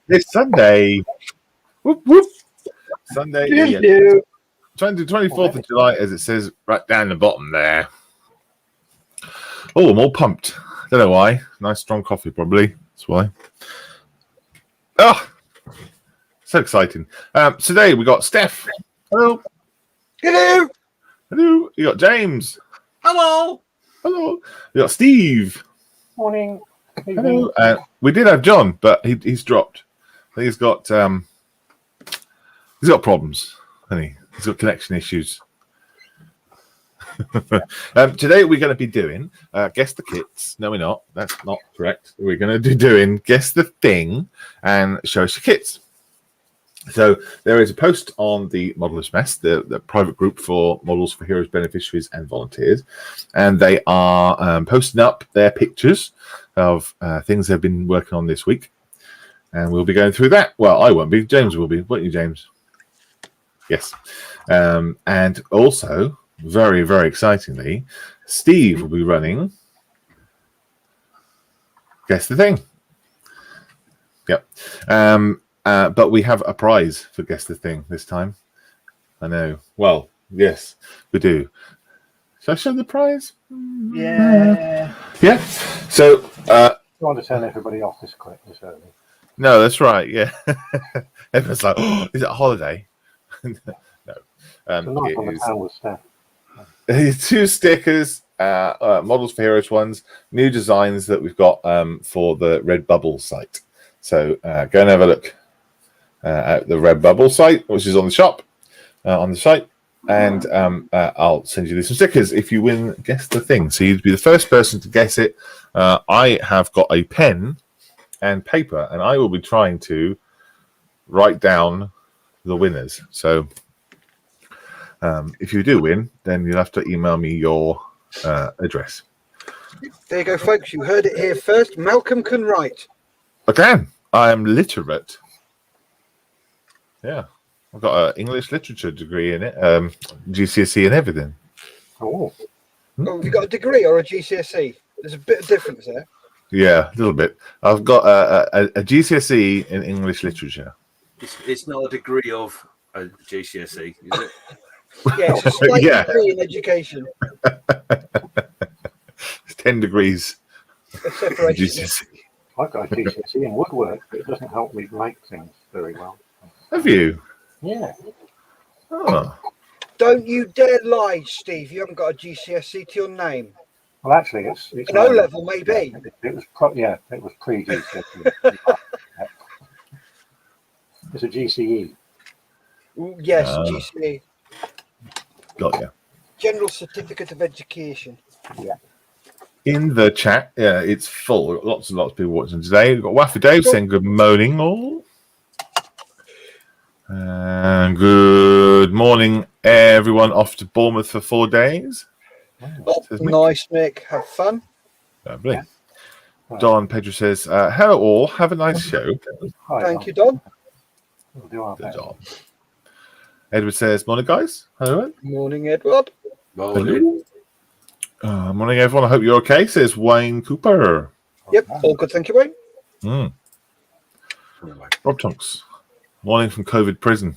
It's Sunday. Whoop, whoop. Sunday. Yeah. 24th of July, as it says right down the bottom there. Oh, I'm all pumped. Don't know why. Nice strong coffee, probably. That's why. Oh, so exciting. Today we got Steph. Hello. Hello. Hello. You got James. Hello. Hello. You got Steve. Morning. Hello. We did have John, but he's dropped. I think he's got problems, hasn't he? He's got connection issues. Today we're going to be doing Guess the Kits. No, we're not. That's not correct. We're going to be doing Guess the Thing and Show us your kits. So there is a post on the Modelers Mess, the private group for models for heroes, beneficiaries, and volunteers, and they are posting up their pictures of things they've been working on this week, and we'll be going through that. Well, I won't be. James will be, won't you, James? Yes. And also, very, very excitingly, Steve will be running Guess the Thing. Yep. But we have a prize for Guess the Thing this time. I know. Well, yes, we do. Shall I show the prize? Yeah. Yeah. So, I want to turn everybody off this early. No, that's right. Yeah. Everyone's like, oh, is it a holiday? No. Tonight on the town with Steph. 2 stickers, Models for Heroes ones, new designs that we've got for the Redbubble site. So go and have a look at the Redbubble site, which is on the shop, on the site. And I'll send you some stickers if you win Guess the Thing. So you'd be the first person to guess it. I have got a pen and paper, and I will be trying to write down the winners. So if you do win, then you'll have to email me your address. There you go, folks. You heard it here first. Malcolm can write. I can. I am literate. Yeah. I've got an English literature degree in it, GCSE and everything. Oh. Oh, have you got a degree or a GCSE? There's a bit of difference there. Yeah, a little bit. I've got a GCSE in English literature. It's not a degree of a GCSE, is it? Yeah, it's a slight degree in education. It's 10 degrees. Separation. GCSE. I've got a GCSE in woodwork, but it doesn't help me write things very well. Have you? Yeah. Oh. Don't you dare lie, Steve. You haven't got a GCSE to your name. Well, actually, it's An O level, maybe. It was it was pre GCSE. It's a GCE. Yes, GCE. Got you. General Certificate of Education. Yeah. In the chat, yeah, it's full. Lots and lots of people watching today. We've got Waffy Dave saying good morning, all. And good morning, everyone. Off to Bournemouth for 4 days. Oh, nice, Mick. Have fun. Lovely. Yeah. Don Pedro says, hello, all. Have a nice show. Hi, Thank you, Don. We'll do our Good best. job. Edward says, morning, guys. Hello. Morning, Edward. Morning. Morning, everyone. I hope you're okay, says Wayne Cooper. Yep, all good. Thank you, Wayne. Rob Tonks. Morning from COVID prison.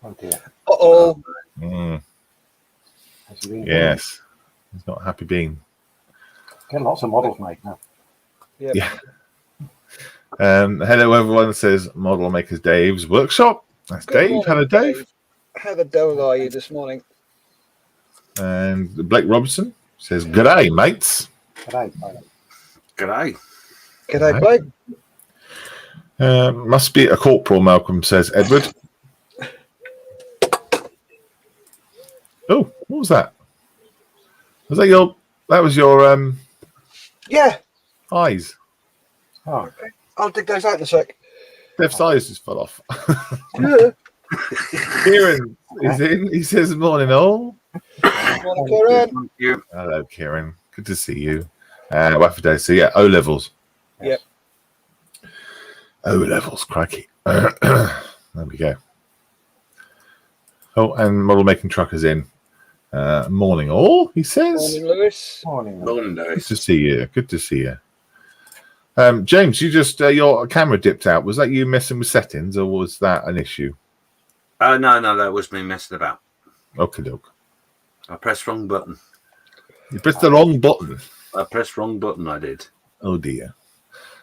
Oh dear. Uh-oh. Has he been Yes. He's not a happy being. Getting lots of models made now. Yep. Yeah. Hello, everyone, says Model Makers Dave's Workshop. That's Good Dave. morning, Hello, Dave. How the devil are you this morning? And Blake Robinson says, g'day, mates. G'day. G'day. G'day, Blake. Must be a corporal, Malcolm says, Edward. Oh, what was that? Was that your, Yeah. eyes? Oh, I'll dig those out in a sec. Dev's eyes just fell off. Yeah. Kieran is in. He says, morning, all. Morning, Kieran. Thank you. Hello, Kieran. Good to see you. Waffy Day. So, yeah, O levels. Yep. O levels, crikey. There we go. Oh, and model making truckers in. Morning, all, he says. Morning, Lewis. morning. Morning, Good Lewis. to see you. Good to see you. James, you just your camera dipped out. Was that you messing with settings, or was that an issue? No, that was me messing about. Okay, doke. I pressed wrong button. You pressed the wrong button. I pressed wrong button, I did. Oh dear.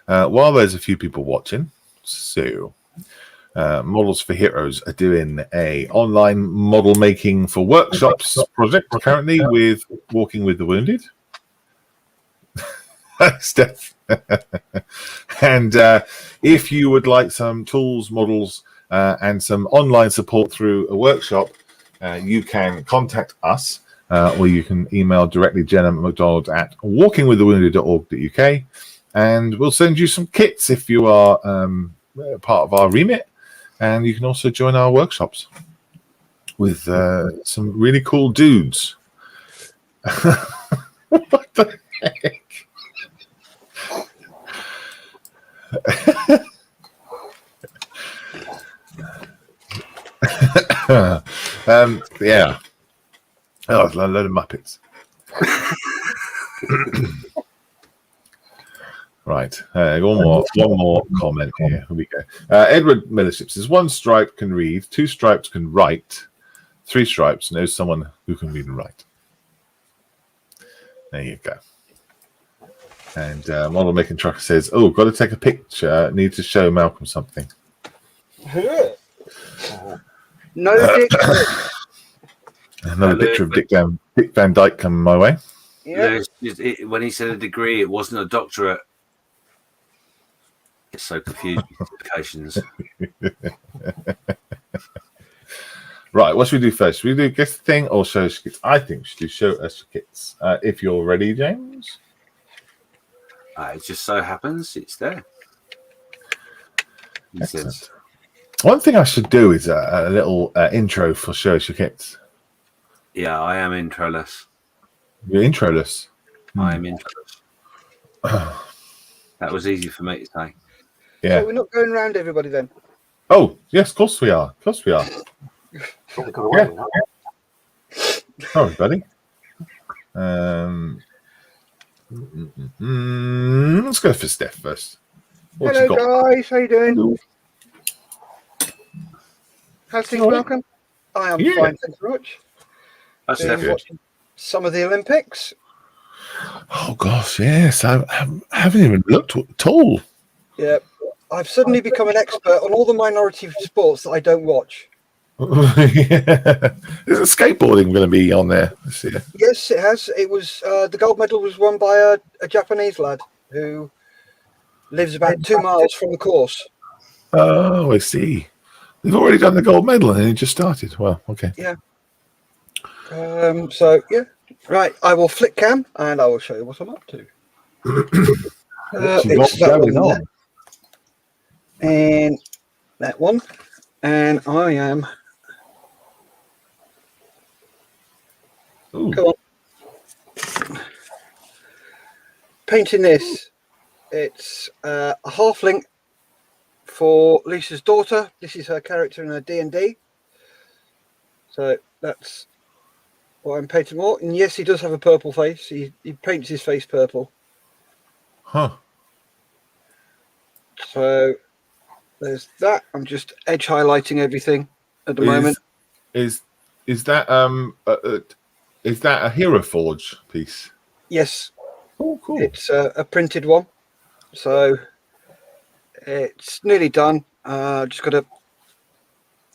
While there's a few people watching, so Models for Heroes are doing a online model making for workshops project currently with Walking with the Wounded. Steph. And if you would like some tools, models, and some online support through a workshop, you can contact us, or you can email directly Jenna McDonald at walkingwiththewounded.org.uk, and we'll send you some kits if you are part of our remit, and you can also join our workshops with some really cool dudes. What the heck? Yeah. Oh, it's a load of Muppets. Right. One more comment here. Here we go. Edward Millership says, 1 stripe can read, 2 stripes can write, 3 stripes knows someone who can read and write. There you go. And Model Making Trucker says, oh, got to take a picture. Need to show Malcolm something. No dick. Another picture of Dick Van Dyke coming my way. Yeah. Lewis, when he said a degree, it wasn't a doctorate. It's so confusing. Occasions. Right, what should we do first? Should we do guess the thing or show us kits? I think we should do show us kits. If you're ready, James. It just so happens it's there. He Excellent. says, One thing I should do is a little intro for show us your kits. yeah, I am introless. You're introless. I am introless. That was easy for me to say. Yeah. So we're not going round everybody then. Oh, yes, of course we are. Of course we are. Probably got away with that. Sorry, buddy. Let's go for Steph first. What you got? Hello, guys. How you doing? Hello. How's things, All right. Malcolm? I am Yeah. fine, thanks very much. That's Been good. watching some of the Olympics. Oh, gosh, yes. I haven't even looked at all. Yeah. I've suddenly become an expert on all the minority sports that I don't watch. Isn't skateboarding going to be on there this year? Yes, it has. It was the gold medal was won by a Japanese lad who lives about 2 miles from the course. Oh, I see. They've already done the gold medal and it just started. Well, okay. Yeah. So yeah, right. I will flick cam and I will show you what I'm up to. It's that one there, and that one, and I am. Ooh. Come on. Painting this. It's a halfling for Lisa's daughter. This is her character in her D&D. So that's what I'm painting more. And yes, he does have a purple face. He paints his face purple. Huh. So there's that. I'm just edge highlighting everything at the moment. Is that a Hero Forge piece? Yes. Oh, cool. It's a printed one. So it's nearly done. Just got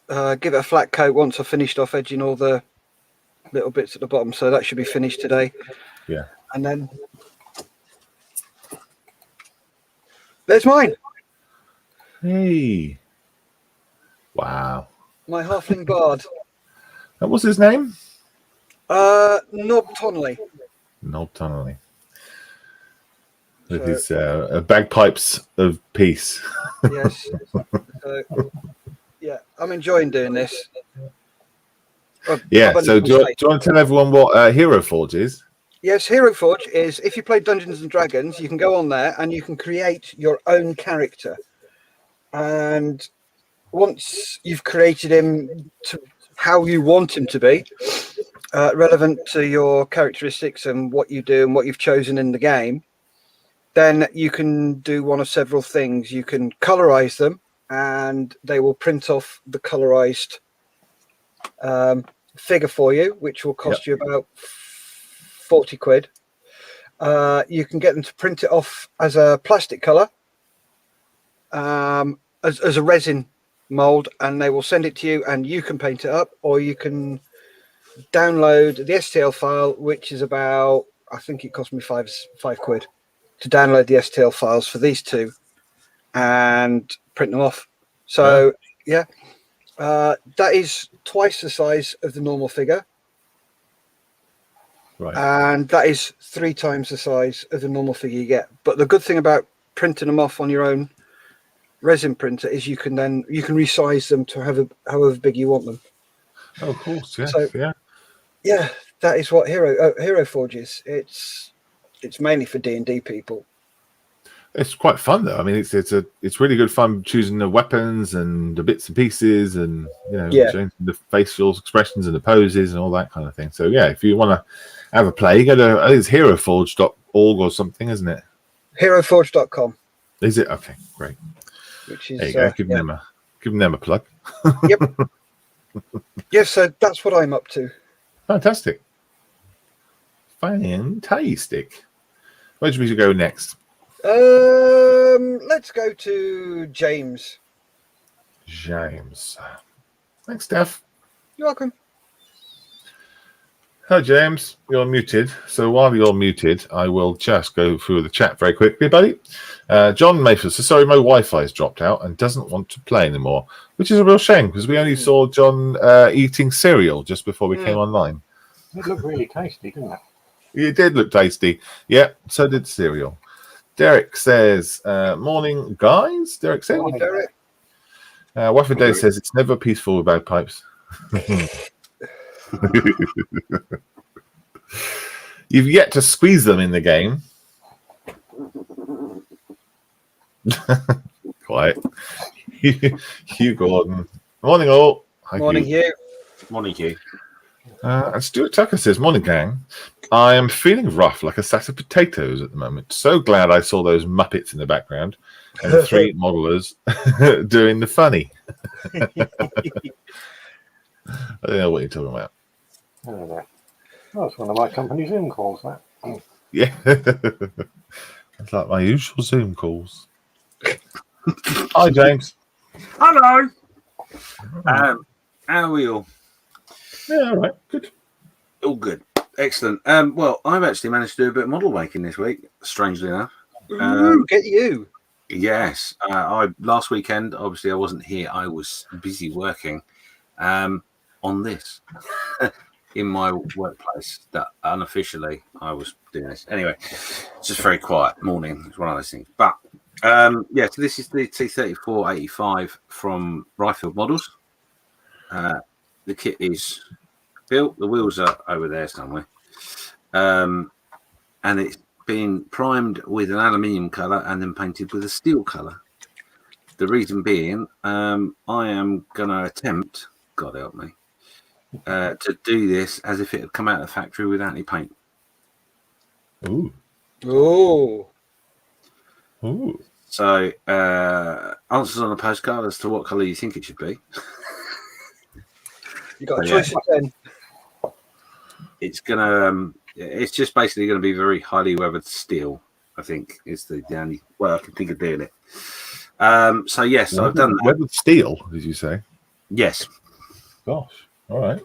to give it a flat coat once I've finished off edging all the little bits at the bottom. So that should be finished today. Yeah. And then there's mine. Hey. Wow. My halfling bard. And what's his name? Nob Tonley. Nob Tonley. With his bagpipes of peace. Yes. Yeah, I'm enjoying doing this. Yeah, so do you want to tell everyone what Hero Forge is? Yes, Hero Forge is, if you play Dungeons and Dragons, you can go on there and you can create your own character. And once you've created him to how you want him to be, relevant to your characteristics and what you do and what you've chosen in the game, then you can do one of several things. You can colorize them and they will print off the colorized figure for you, which will cost you about 40 quid. You can get them to print it off as a plastic color, as a resin mold, and they will send it to you and you can paint it up, or you can download the STL file, which is about, I think it cost me five quid to download the STL files for these two and print them off. So that is twice the size of the normal figure. Right. And that is 3 times the size of the normal figure you get. But the good thing about printing them off on your own resin printer is you can resize them to however big you want them. Oh, of course, yes, So, yeah, that is what Hero Forge is. It's mainly for D&D people. It's quite fun though. I mean, it's really good fun choosing the weapons and the bits and pieces, and changing the facial expressions and the poses and all that kind of thing. So yeah, if you want to have a play, go to, I think it's heroforge.org or something, isn't it? Heroforge.com. Is it? Okay, great. Which is there you go. Give them a plug. Yep. Yes, so that's what I'm up to. Fantastic. Fantastic. Where should we go next? Let's go to James. James. Thanks, Steph. You're welcome. Hi, James. You're muted. So while you're muted, I will just go through the chat very quickly, buddy. John Mayfield says, sorry, my Wi-Fi's dropped out and doesn't want to play anymore, which is a real shame because we only saw John eating cereal just before we came online. It looked really tasty, didn't it? It did look tasty. Yeah, so did cereal. Derek says, morning, guys. Derek said. Morning, Derek. Waffle Day says, it's never peaceful with bagpipes. You've yet to squeeze them in the game. Quiet. Hugh Gordon. Morning, all. Hi, Morning, Hugh. Morning, Hugh. And Stuart Tucker says, morning, gang. I am feeling rough like a sack of potatoes at the moment. So glad I saw those Muppets in the background and the 3 modelers doing the funny. I don't know what you're talking about. Oh, that's one of my company Zoom calls, that. Yeah. It's like my usual Zoom calls. Hi, James. Hello. How are we all? Yeah, all right, good. All good. Excellent. Well, I've actually managed to do a bit of model making this week, strangely enough. Ooh, get you. Yes. I last weekend, obviously I wasn't here. I was busy working on this in my workplace that unofficially I was doing this. Anyway, it's just very quiet morning. It's one of those things. But yeah, so this is the T3485 from Riffield Models. The kit is built. The wheels are over there somewhere. And it's been primed with an aluminium colour and then painted with a steel colour. The reason being, I am going to attempt, God help me, to do this as if it had come out of the factory without any paint. Ooh. Oh. Ooh. So, answers on a postcard as to what colour you think it should be. You got a choice of 10. It's gonna. It's just basically going to be very highly weathered steel. I think is the only way I can think of doing it. So yes, I've done that. Weathered steel, did you say? Yes. Gosh. All right.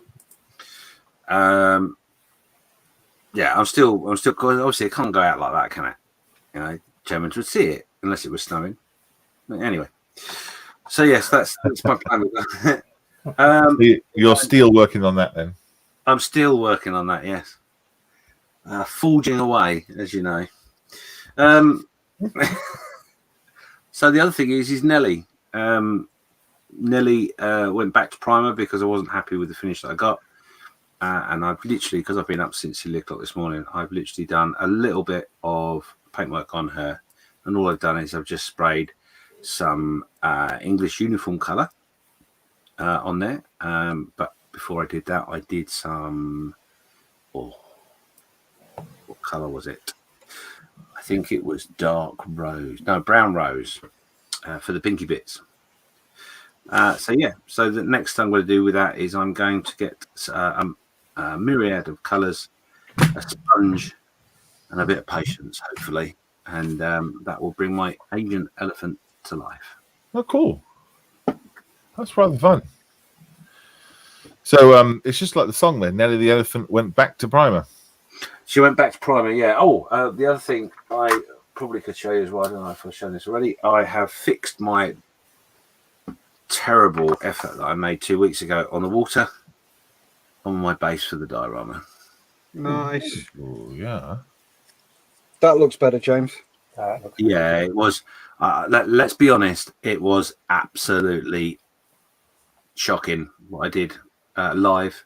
Yeah, I'm still. Cause obviously, it can't go out like that, can it? You know, Germans would see it unless it was snowing. But anyway, so yes, that's my plan with that. So you're still working on that then? I'm still working on that. Yes, forging away, as you know. So the other thing is Nelly. Nelly went back to primer because I wasn't happy with the finish that I got. And I've literally, because I've been up since 11 o'clock this morning, I've literally done a little bit of paintwork on her. And all I've done is I've just sprayed some English uniform colour on there. But before I did that, I did some, what colour was it? I think it was dark rose, no, brown rose for the pinky bits. So yeah, so the next thing I'm going to do with that is I'm going to get a myriad of colours, a sponge, and a bit of patience, hopefully, and that will bring my Agent Elephant to life. Oh, cool. That's rather fun. So it's just like the song then. Nelly the Elephant went back to primer. She went back to primer, yeah. Oh, the other thing I probably could show you as well, I don't know if I've shown this already, I have fixed my terrible effort that I made 2 weeks ago on the water on my base for the diorama. Nice. Oh, yeah. That looks better, James. Yeah, it was. Let's be honest, it was absolutely shocking what I did live.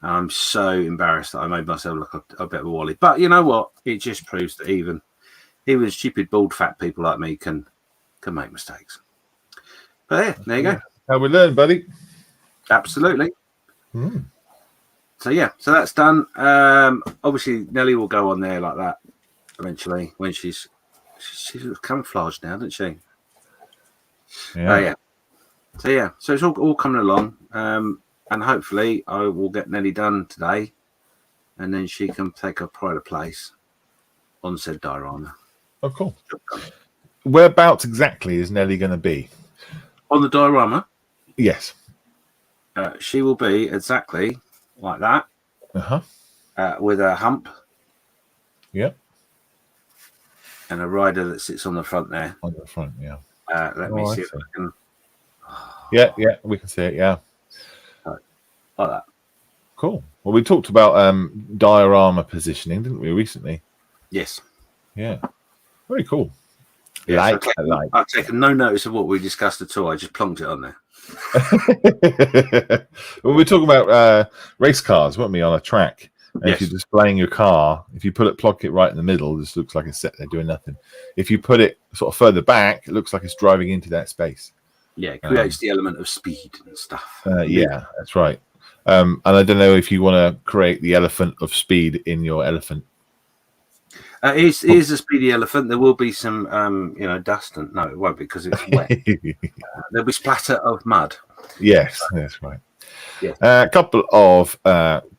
I'm so embarrassed that I made myself look a bit of a wally. But you know what? It just proves that even stupid, bald, fat people like me can make mistakes. But yeah, there you go. How we learn, buddy. Absolutely. So yeah, so that's done. Obviously, Nelly will go on there like that eventually when she's camouflaged now, doesn't she? Yeah. Yeah. So yeah, so it's all coming along, and hopefully I will get Nelly done today, and then she can take her pride of place on said diorama. Oh, cool. Whereabouts exactly is Nelly going to be? On the diorama, Yes. she will be exactly like that, with a hump. Yep. And a rider that sits on the front there. On the front, yeah. Let me see if I can. Yeah, we can see it, yeah. Like that. Cool. Well, we talked about diorama positioning, didn't we, recently? Yes. Yeah. Very cool. Yeah, I've taken no notice of what we discussed at all. I just plonked it on there. Well, we're talking about race cars, weren't we, on a track? And Yes. if you're displaying your car, if you plug it right in the middle, this looks like it's set there doing nothing. If you put it sort of further back, it looks like it's driving into that space. Yeah, it creates the element of speed and stuff. Yeah, that's right. And I don't know if you want to create the elephant of speed in your elephant. It is a speedy elephant. There will be some, dust, and no, it won't be because it's wet. There'll be splatter of mud. Yes, that's right. Yeah. A couple of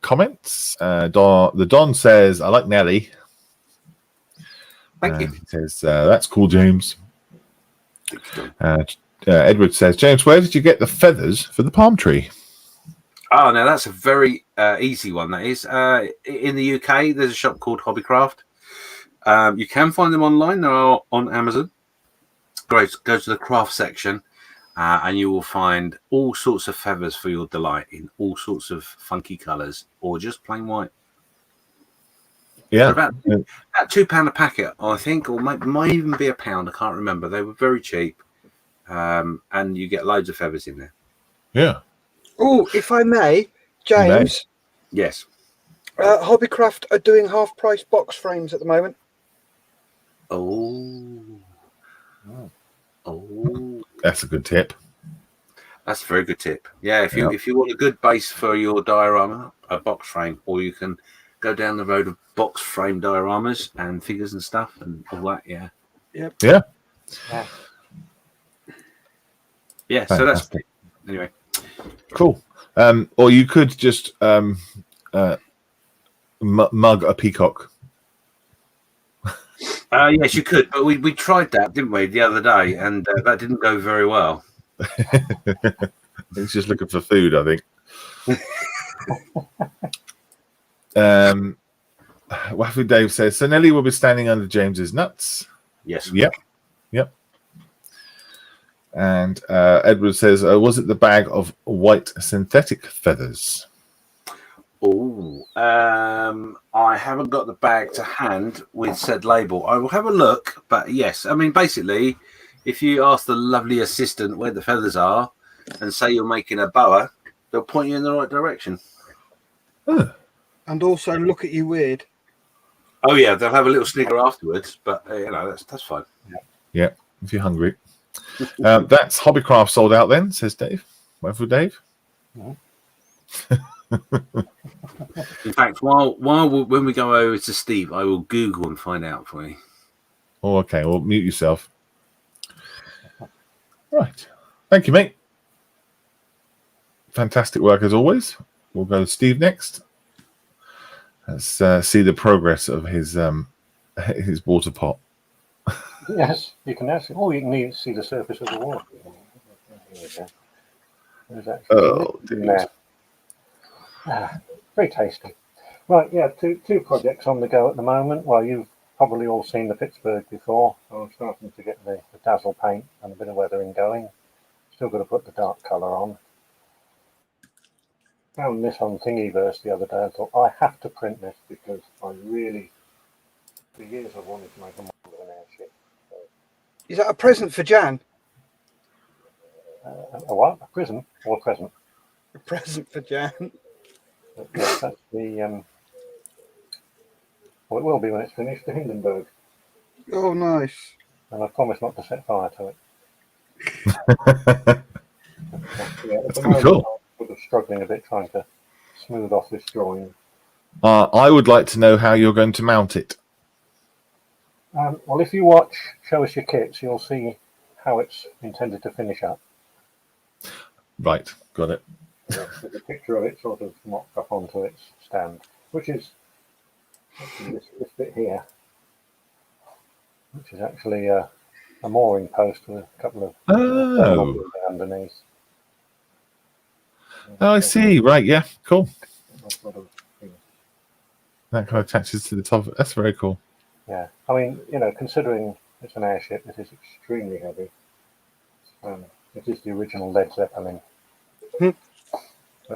comments. The Don says, "I like Nelly." Thank you. He says, "That's cool, James." Edward says, "James, where did you get the feathers for the palm tree?" Oh, now that's a very easy one. That is in the UK. There's a shop called Hobbycraft. You can find them online. They're on Amazon. Great. Go to the craft section, and you will find all sorts of feathers for your delight in all sorts of funky colours, or just plain white. Yeah. They're about £2 a packet, I think, or might even be £1. I can't remember. They were very cheap, and you get loads of feathers in there. Yeah. Oh, if I may, James. Yes. Hobbycraft are doing half-price box frames at the moment. Oh. That's a good tip. That's a very good tip. Yeah, if you want a good base for your diorama, a box frame, or you can go down the road of box frame dioramas and figures and stuff and all that. Yeah. Yep. Yeah. Yeah. So that's anyway. Cool. Or you could just mug a peacock. Yes, you could, but we tried that, didn't we, the other day, and that didn't go very well. He's just looking for food, I think. Waffy Dave says, so Nelly will be standing under James's nuts. Yes. Yep. And Edward says, was it the bag of white synthetic feathers? Oh, I haven't got the bag to hand with said label. I will have a look, but yes, I mean, basically, if you ask the lovely assistant where the feathers are and say you're making a boa, they'll point you in the right direction. And also look at you weird. Oh yeah, they'll have a little snigger afterwards, but that's fine. Yeah, if you're hungry. That's Hobbycraft sold out then, says Dave. Wonderful, Dave. In fact, when we go over to Steve, I will Google and find out for you. Oh, okay. Well, mute yourself. Right. Thank you, mate. Fantastic work as always. We'll go to Steve next. Let's see the progress of his water pot. Yes, you can actually. Oh, you can even see the surface of the water. There's actually in there. Very tasty. Right, yeah, two projects on the go at the moment. Well, you've probably all seen the Pittsburgh before. I'm starting to get the dazzle paint and a bit of weathering going. Still got to put the dark colour on. Found this on Thingiverse the other day. I thought, I have to print this because I really, for years I've wanted to make a model of an airship. Is that a present for Jan? A what? A prism or a present? A present for Jan. But yes, that's the well, it will be when it's finished, the Hindenburg. Oh, nice. And I promise not to set fire to it. That's pretty cool. I'm sort of struggling a bit trying to smooth off this drawing. I would like to know how you're going to mount it. Well, if you watch Show Us Your Kits, you'll see how it's intended to finish up. Right, got it. There's a picture of it sort of mocked up onto its stand, which is actually this bit here, which is actually a mooring post with a couple of underneath. Oh, I see. Right, yeah, cool. Sort of, that kind of attaches to the top. That's very cool. yeah, I mean, considering it's an airship, it is extremely heavy. It is the original Led Zeppelin. But,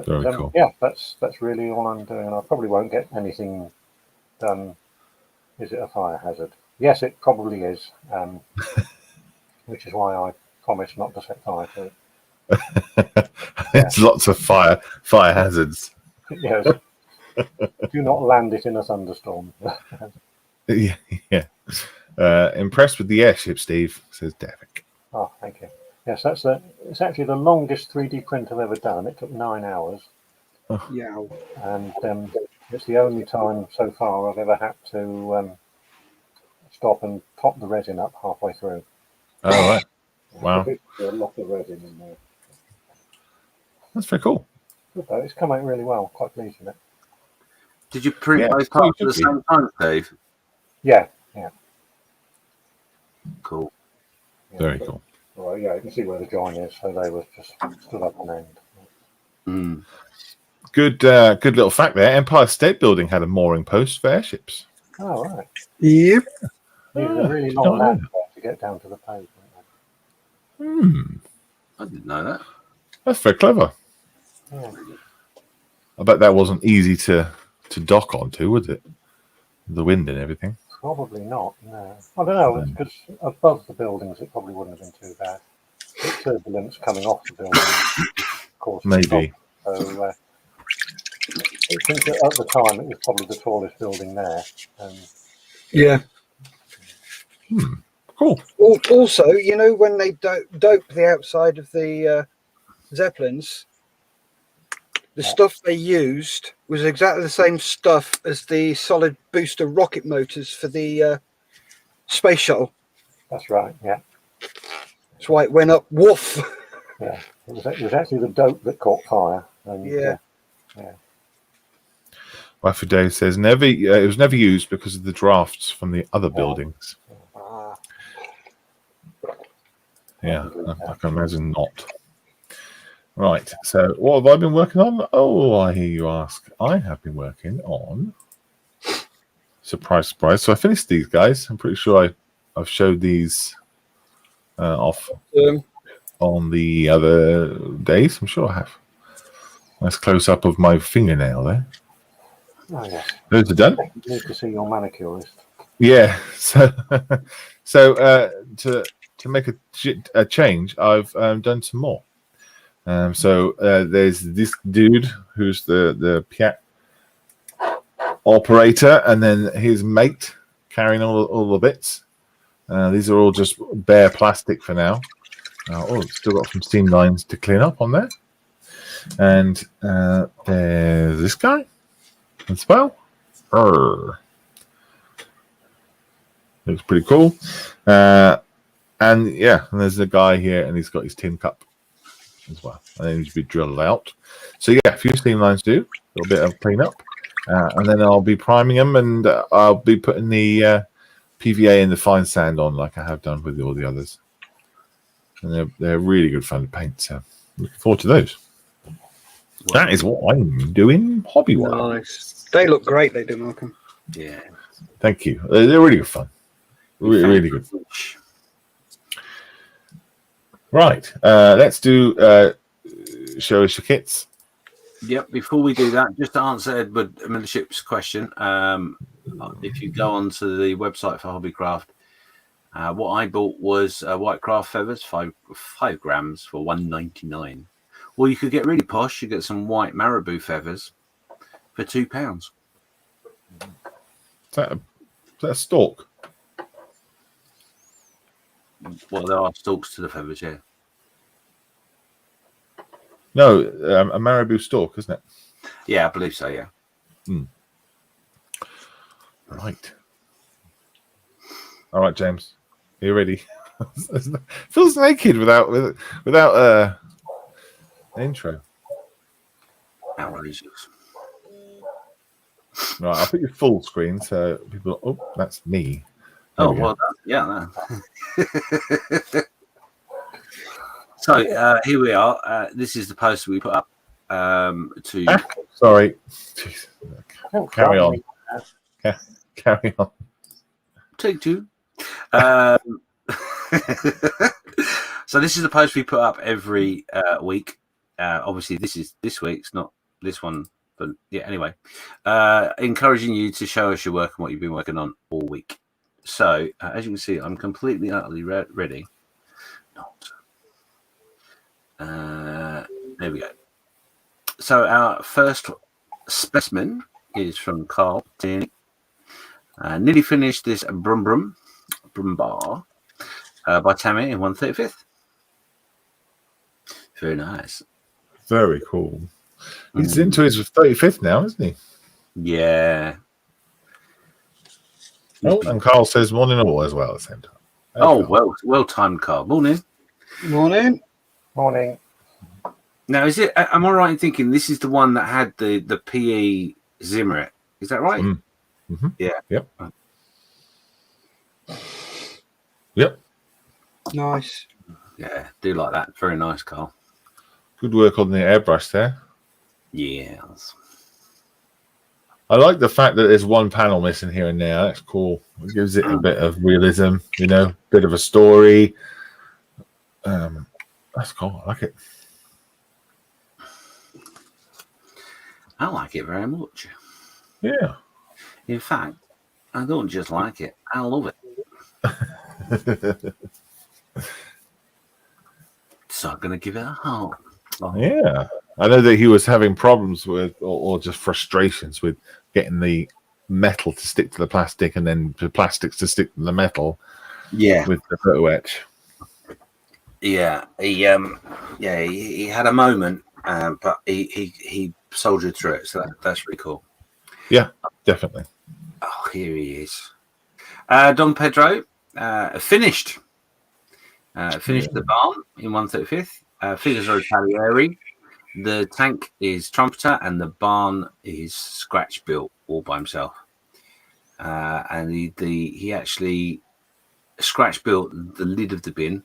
very cool. Yeah, that's really all I'm doing. I probably won't get anything done. Is it a fire hazard? Yes, it probably is. Which is why I promised not to set fire to it. There's lots of fire hazards. Yes. Do not land it in a thunderstorm. Yeah. Impressed with the airship, Steve, says Derek. Oh, thank you. Yes, it's actually the longest 3D print I've ever done. It took 9 hours. Oh. Yeah. And it's the only time so far I've ever had to stop and top the resin up halfway through. Oh, right. Wow. A lot of resin in there. That's very cool. Good though. It's come out really well. Quite pleased with it. Did you print both parts at the same time, Dave? Yeah. Cool. Yeah, Very cool. Well, yeah, you can see where the join is, so they were just stood up on end. Good little fact there. Empire State Building had a mooring post for airships. Oh, right. Yep. Needed a really long ladder to get down to the pavement. I didn't know that. That's very clever. Yeah. I bet that wasn't easy to dock onto, was it? The wind and everything. Probably not, no. I don't know, because above the buildings it probably wouldn't have been too bad. The turbulence coming off the building, of course. Maybe. So, I think that at the time it was probably the tallest building there. Yeah. Cool. Also, you know, when they dope the outside of the Zeppelins, the stuff they used was exactly the same stuff as the solid booster rocket motors for the space shuttle. That's right, yeah. That's why it went up. Woof. Yeah, it was actually the dope that caught fire. And, Yeah. Wifey Dave says it was never used because of the drafts from the other buildings. Yeah, I can imagine not. Right, so what have I been working on? Oh, I hear you ask. I have been working on surprise. So I finished these guys. I'm pretty sure I've showed these off on the other days. I'm sure I have. Nice close up of my fingernail there. Oh, yeah. Those are done. You need to see your manicurist. Yeah. So to make a change, I've done some more. So there's this dude who's the Piat operator, and then his mate carrying all the bits. These are all just bare plastic for now. Still got some steam lines to clean up on there. And there's this guy as well. Looks pretty cool. And there's a guy here, and he's got his tin cup as well. And then he's be drilled out. So a few steam lines do. A little bit of cleanup. And then I'll be priming them, and I'll be putting the PVA and the fine sand on like I have done with all the others. And they're really good fun to paint. So looking forward to those. That is what I'm doing hobby-wise. Nice. They look great, they do, Malcolm. Yeah. Thank you. They're really good fun. Really good. Right. Let's do show us your kits. Yep. Before we do that, just to answer Edward Millership's question, if you go onto the website for Hobbycraft, what I bought was white craft feathers, 5 grams for $1.99. Or you could get really posh. You get some white marabou feathers for £2. Is that a stalk? Well, there are stalks to the feathers, yeah. No, a marabou stalk, isn't it? Yeah, I believe so, yeah. Right. All right, James. Are you ready? Feels naked without an intro. Outrageous. Right, I'll put you full screen so people. Oh, that's me. Oh, well done. Yeah. No. So here we are. This is the post we put up to. Sorry. Carry on. Carry on. Take two. So this is the post we put up every week. Obviously, this is this week's, not this one. But yeah, anyway, encouraging you to show us your work and what you've been working on all week. So as you can see, I'm completely utterly ready. There we go. So our first specimen is from Carl. Nearly finished this Brum Bar by Tamiya in 1/35. Very nice. Very cool. He's into his 35th now, isn't he? Yeah. Oh, and Carl says morning all as well at the same time. Oh, well timed, Carl. Morning. Morning. Morning. Now, is it? Am I right in thinking this is the one that had the PE Zimmer? Is that right? Mm-hmm. Yeah. Yep. Nice. Yeah, do like that. Very nice, Carl. Good work on the airbrush there. Yes. I like the fact that there's one panel missing here and there. That's cool. It gives it a bit of realism, you know, bit of a story. That's cool. I like it. I like it very much. Yeah. In fact, I don't just like it, I love it. So I'm going to give it a heart. Oh. Yeah. I know that he was having problems with, or just frustrations with getting the metal to stick to the plastic and then the plastics to stick to the metal. Yeah. With the photo etch. Yeah. He had a moment, but he soldiered through it. So that's really cool. Yeah, definitely. Oh, here he is. Don Pedro finished the barn in 1/35. Figures are Italieri. The tank is Trumpeter, and the barn is scratch built all by himself. And he actually scratch built the lid of the bin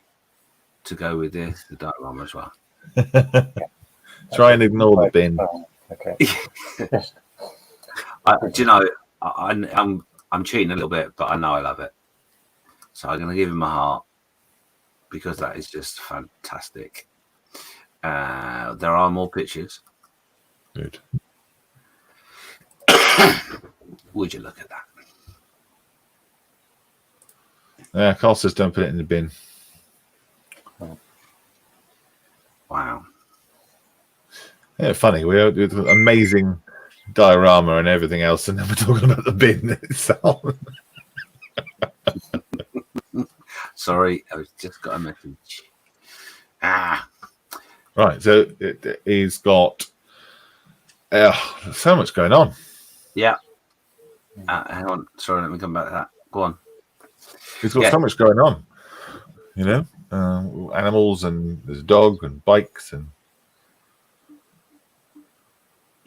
to go with the diorama as well. Try and ignore the bin. Okay. Do you know, I'm cheating a little bit, but I know I love it. So I'm going to give him a heart because that is just fantastic. There are more pictures. Good. Would you look at that? Yeah, Carl says don't put it in the bin. Wow. Yeah, funny. We have amazing diorama and everything else, and then we're talking about the bin itself. Sorry, I've just got a message. Right, so he's got so much going on. Yeah. Hang on. Sorry, let me come back to that. Go on. He's got so much going on. You know, animals, and there's a dog and bikes and.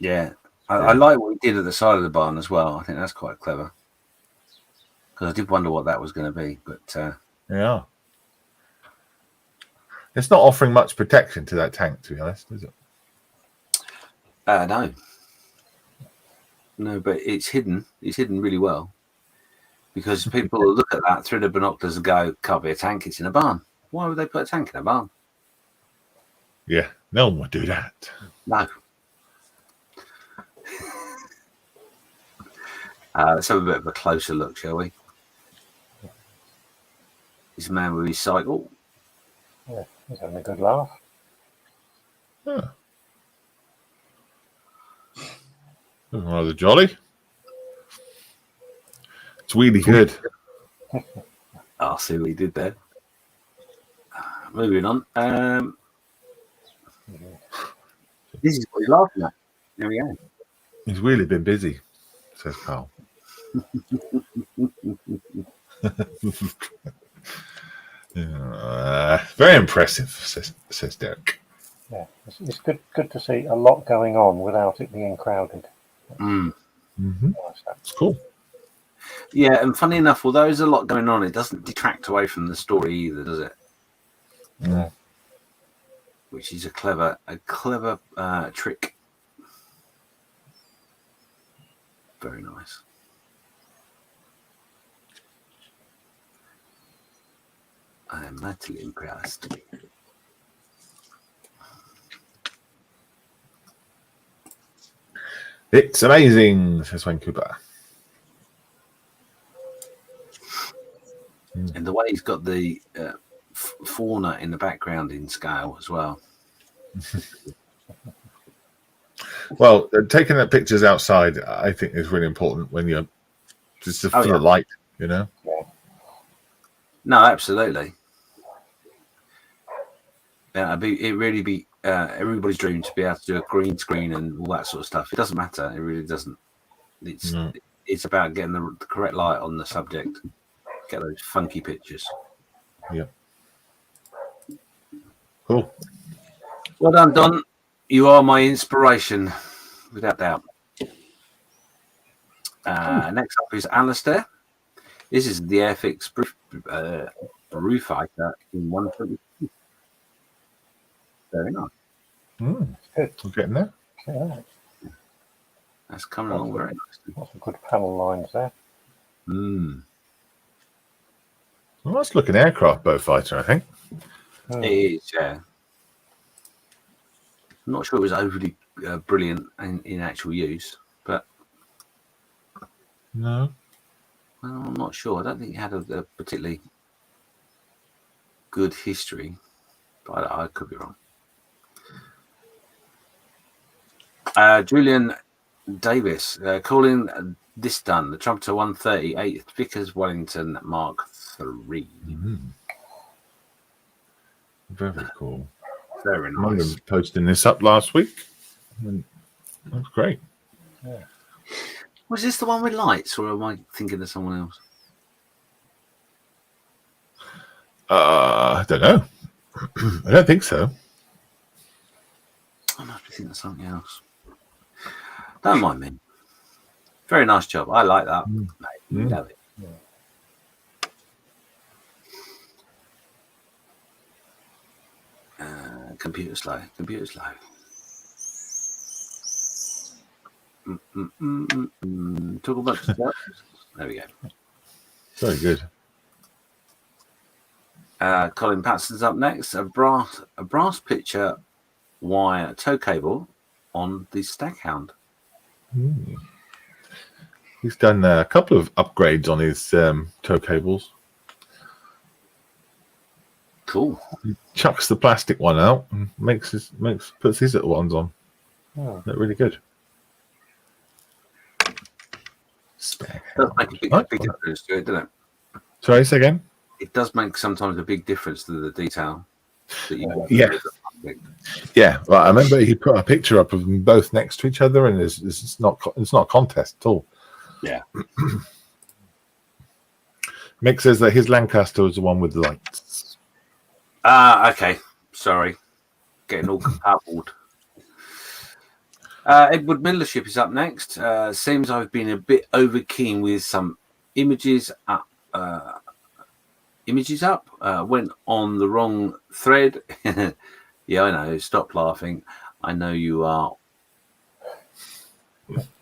Yeah, I like what he did at the side of the barn as well. I think that's quite clever. Because I did wonder what that was going to be, but yeah, it's not offering much protection to that tank, to be honest, is it? No, but it's hidden. It's hidden really well because people will look at that through the binoculars and go, "Can't be a tank. It's in a barn. Why would they put a tank in a barn?" Yeah, no one would do that. No. Let's have a bit of a closer look, shall we? This man with his cycle. Yeah, he's having a good laugh. Huh. Rather jolly. It's really good. I'll see what he did there. Moving on. This is what you're laughing at. There we go. He's really been busy, says Carl. Very impressive, says Derek. Yeah, it's good to see a lot going on without it being crowded. Mm-hmm. It's cool. Yeah, and funny enough, although there's a lot going on, it doesn't detract away from the story either, does it? Yeah. Which is a clever trick. Very nice. I am mightily impressed. It's amazing, says Wayne Cooper. And the way he's got the fauna in the background in scale as well. Well, taking the pictures outside, I think, is really important when you're just for the light, you know. Yeah. No, absolutely. Yeah, it really be everybody's dream to be able to do a green screen and all that sort of stuff. It doesn't matter. It really doesn't. It's about getting the correct light on the subject. Get those funky pictures. Yeah. Cool. Well done, Don. You are my inspiration, without doubt. Next up is Alistair. This is the Airfix Brew Fighter in 120. Very nice. Good. We're getting there. Yeah, That's coming along very nicely. lots of good panel lines there. Well, let's look an aircraft bow fighter, I think. Hmm. It is, yeah. I'm not sure it was overly brilliant in actual use, but No. well, I'm not sure. I don't think it had a particularly good history, but I could be wrong. Julian Davis calling this done, the Trumpeter 138 Vickers Wellington Mark III. Very cool. Very I remember nice. posting this up last week. That's great. Yeah. Was this the one with lights, or am I thinking of someone else? I don't know. I don't think so. I must be thinking of something else. Don't mind me. Very nice job. I like that. Mate, love it. Yeah. Computer slow. Computer slow. Talk about stuff. There we go. Very good. Colin Patson's up next. A brass picture wire tow cable on the Staghound. He's done a couple of upgrades on his tow cables. Cool. He chucks the plastic one out and puts his little ones on. Hmm. They're really good. Does make a big difference to it, doesn't it? Sorry, say again? It does make sometimes a big difference to the detail that you Yeah. Yeah, well, I remember he put a picture up of them both next to each other, and it's not a contest at all. Yeah. Mick says that his Lancaster was the one with the lights. Okay. Sorry. Getting all coupled. Edward Millership is up next. Seems I've been a bit over keen with some images up. Went on the wrong thread. Yeah, I know. Stop laughing. I know you are.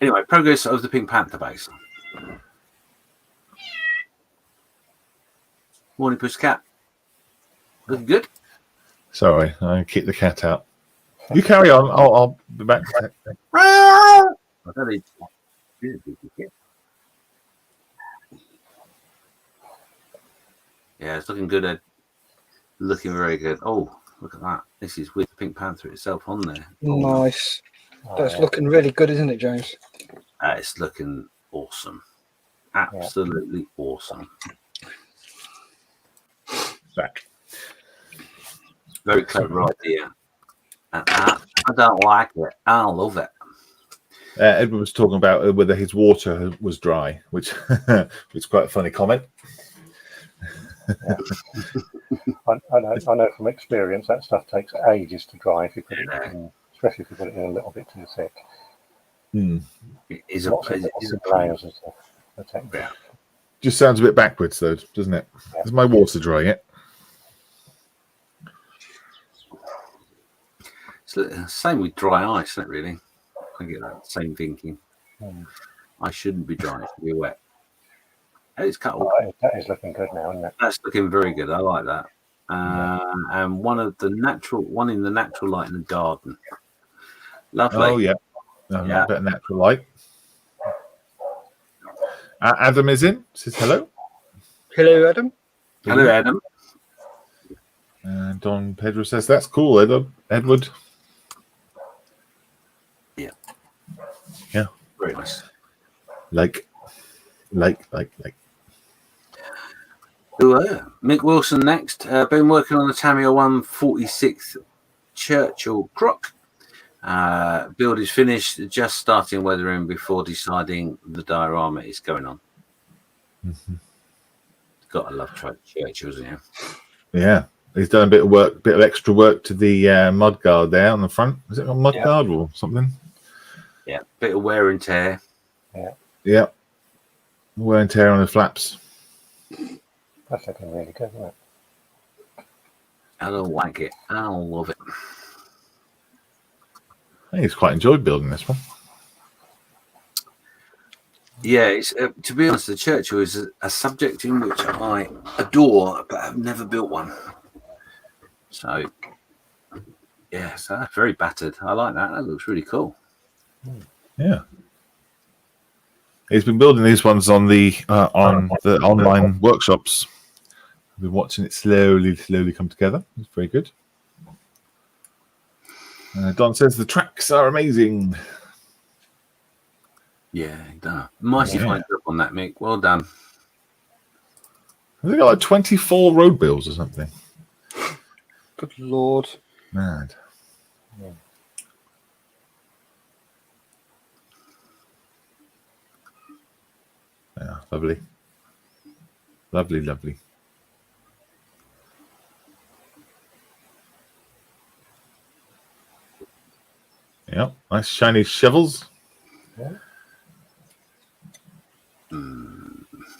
Anyway, progress of the Pink Panther base. Morning, Pussycat. Looking good. Sorry, I kicked the cat out. You carry on. I'll be back. Yeah, it's looking good, Ed. Looking very good. Oh, look at that. This is with Pink Panther itself on there. Nice. That's looking really good, isn't it, James? It's looking awesome. Absolutely awesome. Back. Very clever idea. I don't like it. I love it. Edward was talking about whether his water was dry, which is quite a funny comment. I know from experience that stuff takes ages to dry if you put it in, especially if you put it in a little bit too thick. It is Lots of layers and stuff. Yeah. Just sounds a bit backwards, though, doesn't it? Yeah. Is my water dry yet? It's the same with dry ice, isn't it, really? I get that same thinking. I shouldn't be dry, I should be wet. It's cut off. That is looking good now, isn't it? That's looking very good. I like that. And one in the natural light in the garden. Lovely. Oh, yeah. Yeah. Better natural light. Adam is in. Says hello. Hello, Adam. Hello, Adam. And Don Pedro says, that's cool, Edward. Yeah. Yeah. Very nice. Like. Mick Wilson next. Been working on the Tamiya 146 Churchill Croc. Build is finished, just starting weathering before deciding the diorama is going on. Gotta love Churchills, yeah. Yeah. He's done a bit of extra work to the mud guard there on the front. Is it a mud guard or something? Yeah, bit of wear and tear. Yeah. Wear and tear on the flaps. That's looking really good, isn't it? I don't like it. I don't love it. I think he's quite enjoyed building this one. Yeah, it's to be honest, the Churchill is a subject in which I adore, but I've never built one. So, yeah, so that's very battered. I like that. That looks really cool. Yeah. He's been building these ones on the online workshops. I've been watching it slowly come together. It's very good. Don says the tracks are amazing. Yeah, done. Mighty fine job on that, Mick. Well done. I think I got like 24 road bills or something. Good Lord. Mad. Yeah, lovely. Lovely, lovely. Yeah, nice shiny shovels. Yeah.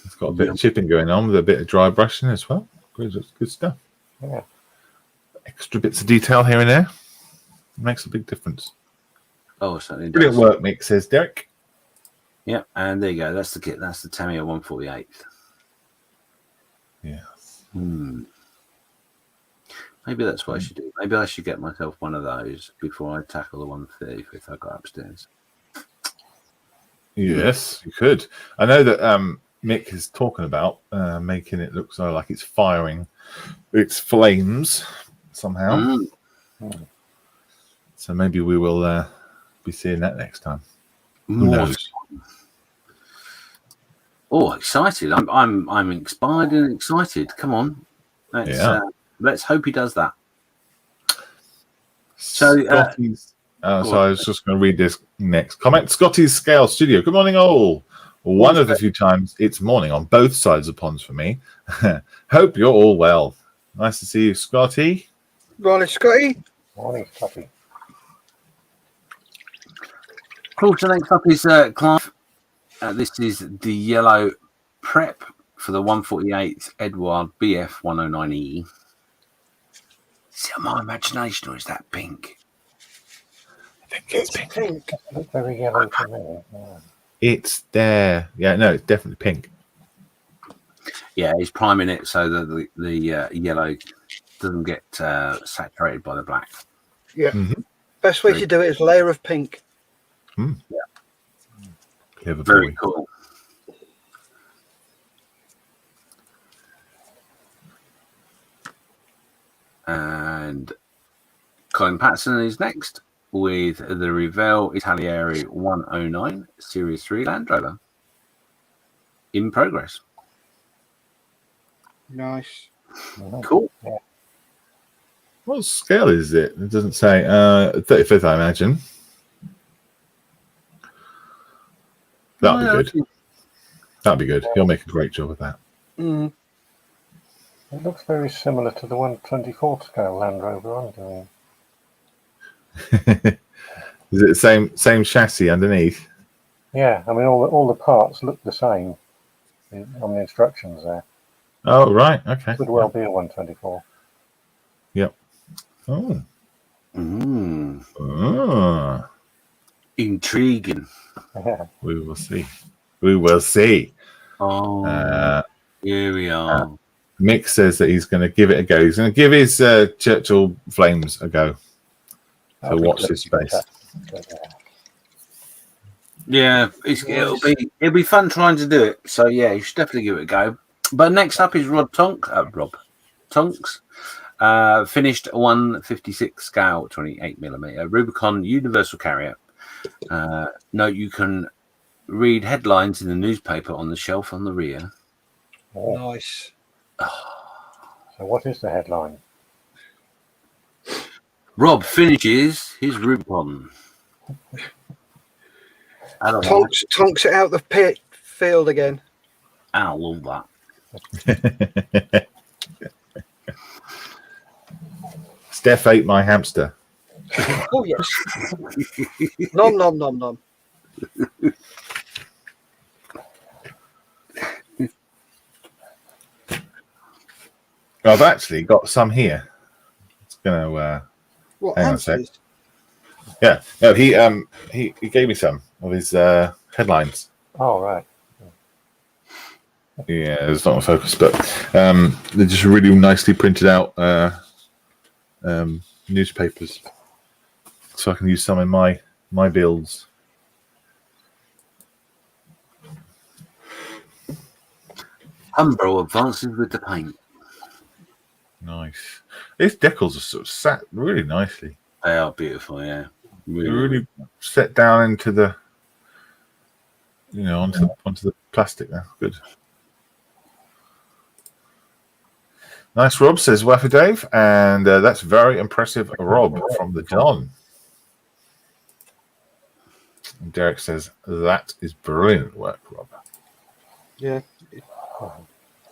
It's got a bit of chipping going on with a bit of dry brushing as well. Good stuff. Yeah. Extra bits of detail here and there. Makes a big difference. Oh, certainly does. Brilliant work, Mick, says Derek. Yeah, and there you go. That's the kit. That's the Tamiya 148. Yes. Maybe that's what I should do. Maybe I should get myself one of those before I tackle the 135 I got upstairs. Yes, you could. I know that Mick is talking about making it look so like it's firing its flames somehow. So maybe we will be seeing that next time. Who knows? Oh, excited! I'm inspired and excited. Come on, let's hope he does that. So, I was just going to read this next comment. Scotty's Scale Studio. Good morning, all. One of the few times it's morning on both sides of ponds for me. Hope you're all well. Nice to see you, Scotty. Morning, Scotty. Morning, Scotty. Cool. So next up is Clive. This is the yellow prep for the 148 Edward BF 109E. Is it my imagination or is that pink? I think it's pink. It looks very yellow to me. Yeah. It's there. Yeah, no, it's definitely pink. Yeah, he's priming it so that the yellow doesn't get saturated by the black. Yeah. Best way to do it is layer of pink. Yeah. Clever Very boy. cool. And Colin Patterson is next with the Revell Italieri 109 Series 3 Land Rover. In progress. Nice. Cool. Yeah. What scale is it? It doesn't say. 35th, I imagine. That'll be good. That'll be good. He'll make a great job of that. It looks very similar to the 124 scale Land Rover I'm doing. Is it the same chassis underneath? Yeah, I mean all the parts look the same on the instructions there. Oh, right. Okay. Could well be a 124. Yep. Oh. Intriguing. Yeah. We will see. We will see. Oh, here we are. Mick says that he's going to give it a go. He's going to give his Churchill Flames a go. So watch this space. Yeah, it'll be fun trying to do it. So yeah, you should definitely give it a go. But next up is Rob Tonks. Finished 156 scale 28mm Rubicon Universal Carrier. Note you can read headlines in the newspaper on the shelf on the rear. Oh. Nice. So what is the headline? Rob finishes his Rubicon. Tonks it out the field again. I love that. Steph ate my hamster. Oh yes. Nom nom nom nom. I've actually got some here. It's going to What hang on a sec. answers? Yeah, no, he gave me some of his headlines. Oh, right. Yeah, it's not a focus, but they're just really nicely printed out newspapers, so I can use some in my builds. Umbro advances with the paint. Nice. These decals are sort of sat really nicely. They are beautiful, yeah. They're really set down into the, onto the plastic now. Good. Nice, Rob, says Waffy Dave, and that's very impressive, Rob, from the Don. And Derek says, that is brilliant work, Rob. Yeah.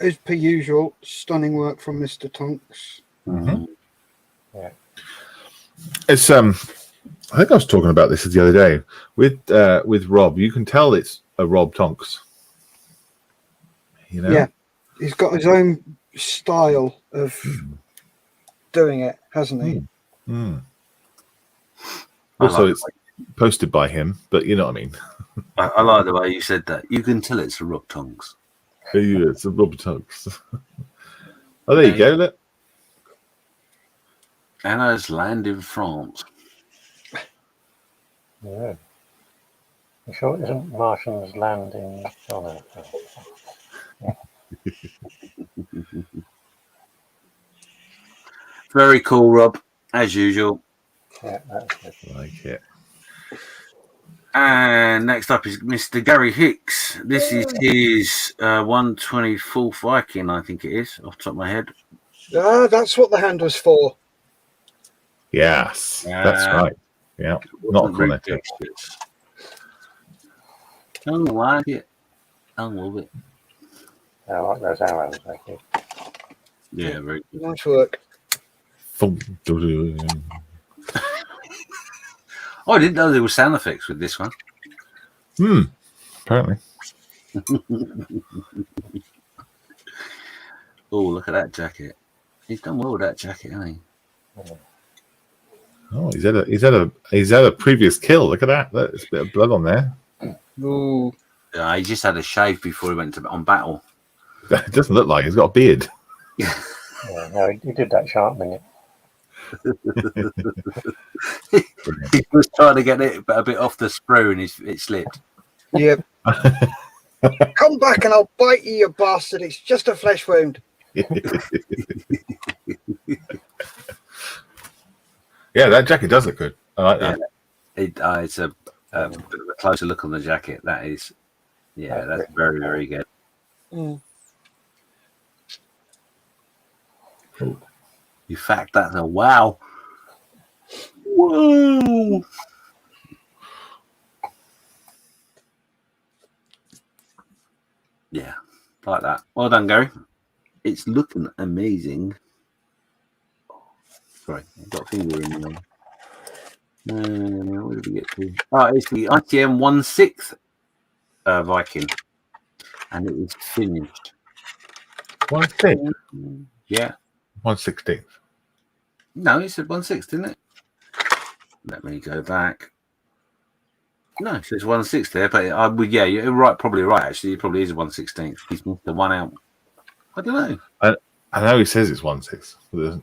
As per usual, stunning work from Mr. Tonks. Mm-hmm. Yeah. It's I think I was talking about this the other day with Rob. You can tell it's a Rob Tonks. Yeah, he's got his own style of doing it, hasn't he? Also, it's posted by him, but you know what I mean. I like the way you said that. You can tell it's a Rob Tonks. It's a Rob Tonks. Oh, there you go. Look. Anna's land in France. Yeah. You sure it isn't Martian's land in... Oh, no. Yeah. Very cool, Rob, as usual. Yeah, that's good. Like it. And next up is Mr. Gary Hicks. This is his 124th Viking, I think it is, off the top of my head. That's what the hand was for. Yes, that's right. Yeah, not connected. I like it. I love it. I like those arrows, thank you. Yeah, very good. Nice work. Oh, I didn't know there were sound effects with this one. Apparently. Oh, look at that jacket. He's done well with that jacket, hasn't he? Oh, he's had a previous kill. Look at that. There's a bit of blood on there. Ooh. He just had a shave before he went on battle. It doesn't look like he's got a beard. Yeah, no, he did that sharpening it. He was trying to get it a bit off the sprue and it slipped. Yep. Come back and I'll bite you, you bastard. It's just a flesh wound. Yeah, that jacket does look good. I like that. It's a bit of a closer look on the jacket. That is, that's very, very good. Cool. In fact, that's a wow. Whoa. Yeah, like that. Well done, Gary. It's looking amazing. Sorry, I've got a finger in there. Where did we get to? Oh, it's the ITM 1/6 Viking. And it is finished. 1/6? Yeah. 1/16. No, it said 1/6, didn't it? Let me go back. No, it says 1/6 there, but you're right, probably right, actually. It probably is 1/16. He's missed the one out. I don't know. I know he says it's 1/6.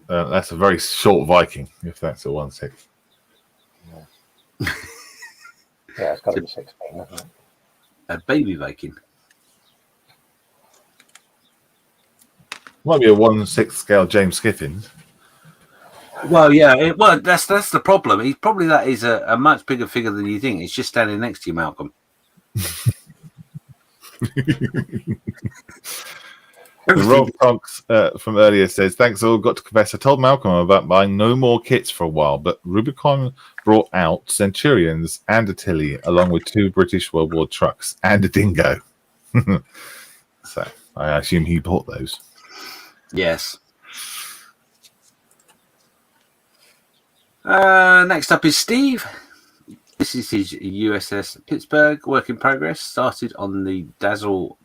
That's a very short Viking, if that's a 1/6. Yeah, it's got to be 16, hasn't it? A baby Viking. Might be a 1/6 scale James Skiffins. Well, yeah. That's the problem. That is a much bigger figure than you think. It's just standing next to you, Malcolm. The Rob Tonks from earlier says, thanks all. Got to confess, I told Malcolm about buying no more kits for a while, but Rubicon brought out Centurions and a Tilly, along with 2 British World War trucks and a Dingo. So I assume he bought those. Yes. Next up is Steve. This is his USS Pittsburgh, work in progress. Started on the Dazzle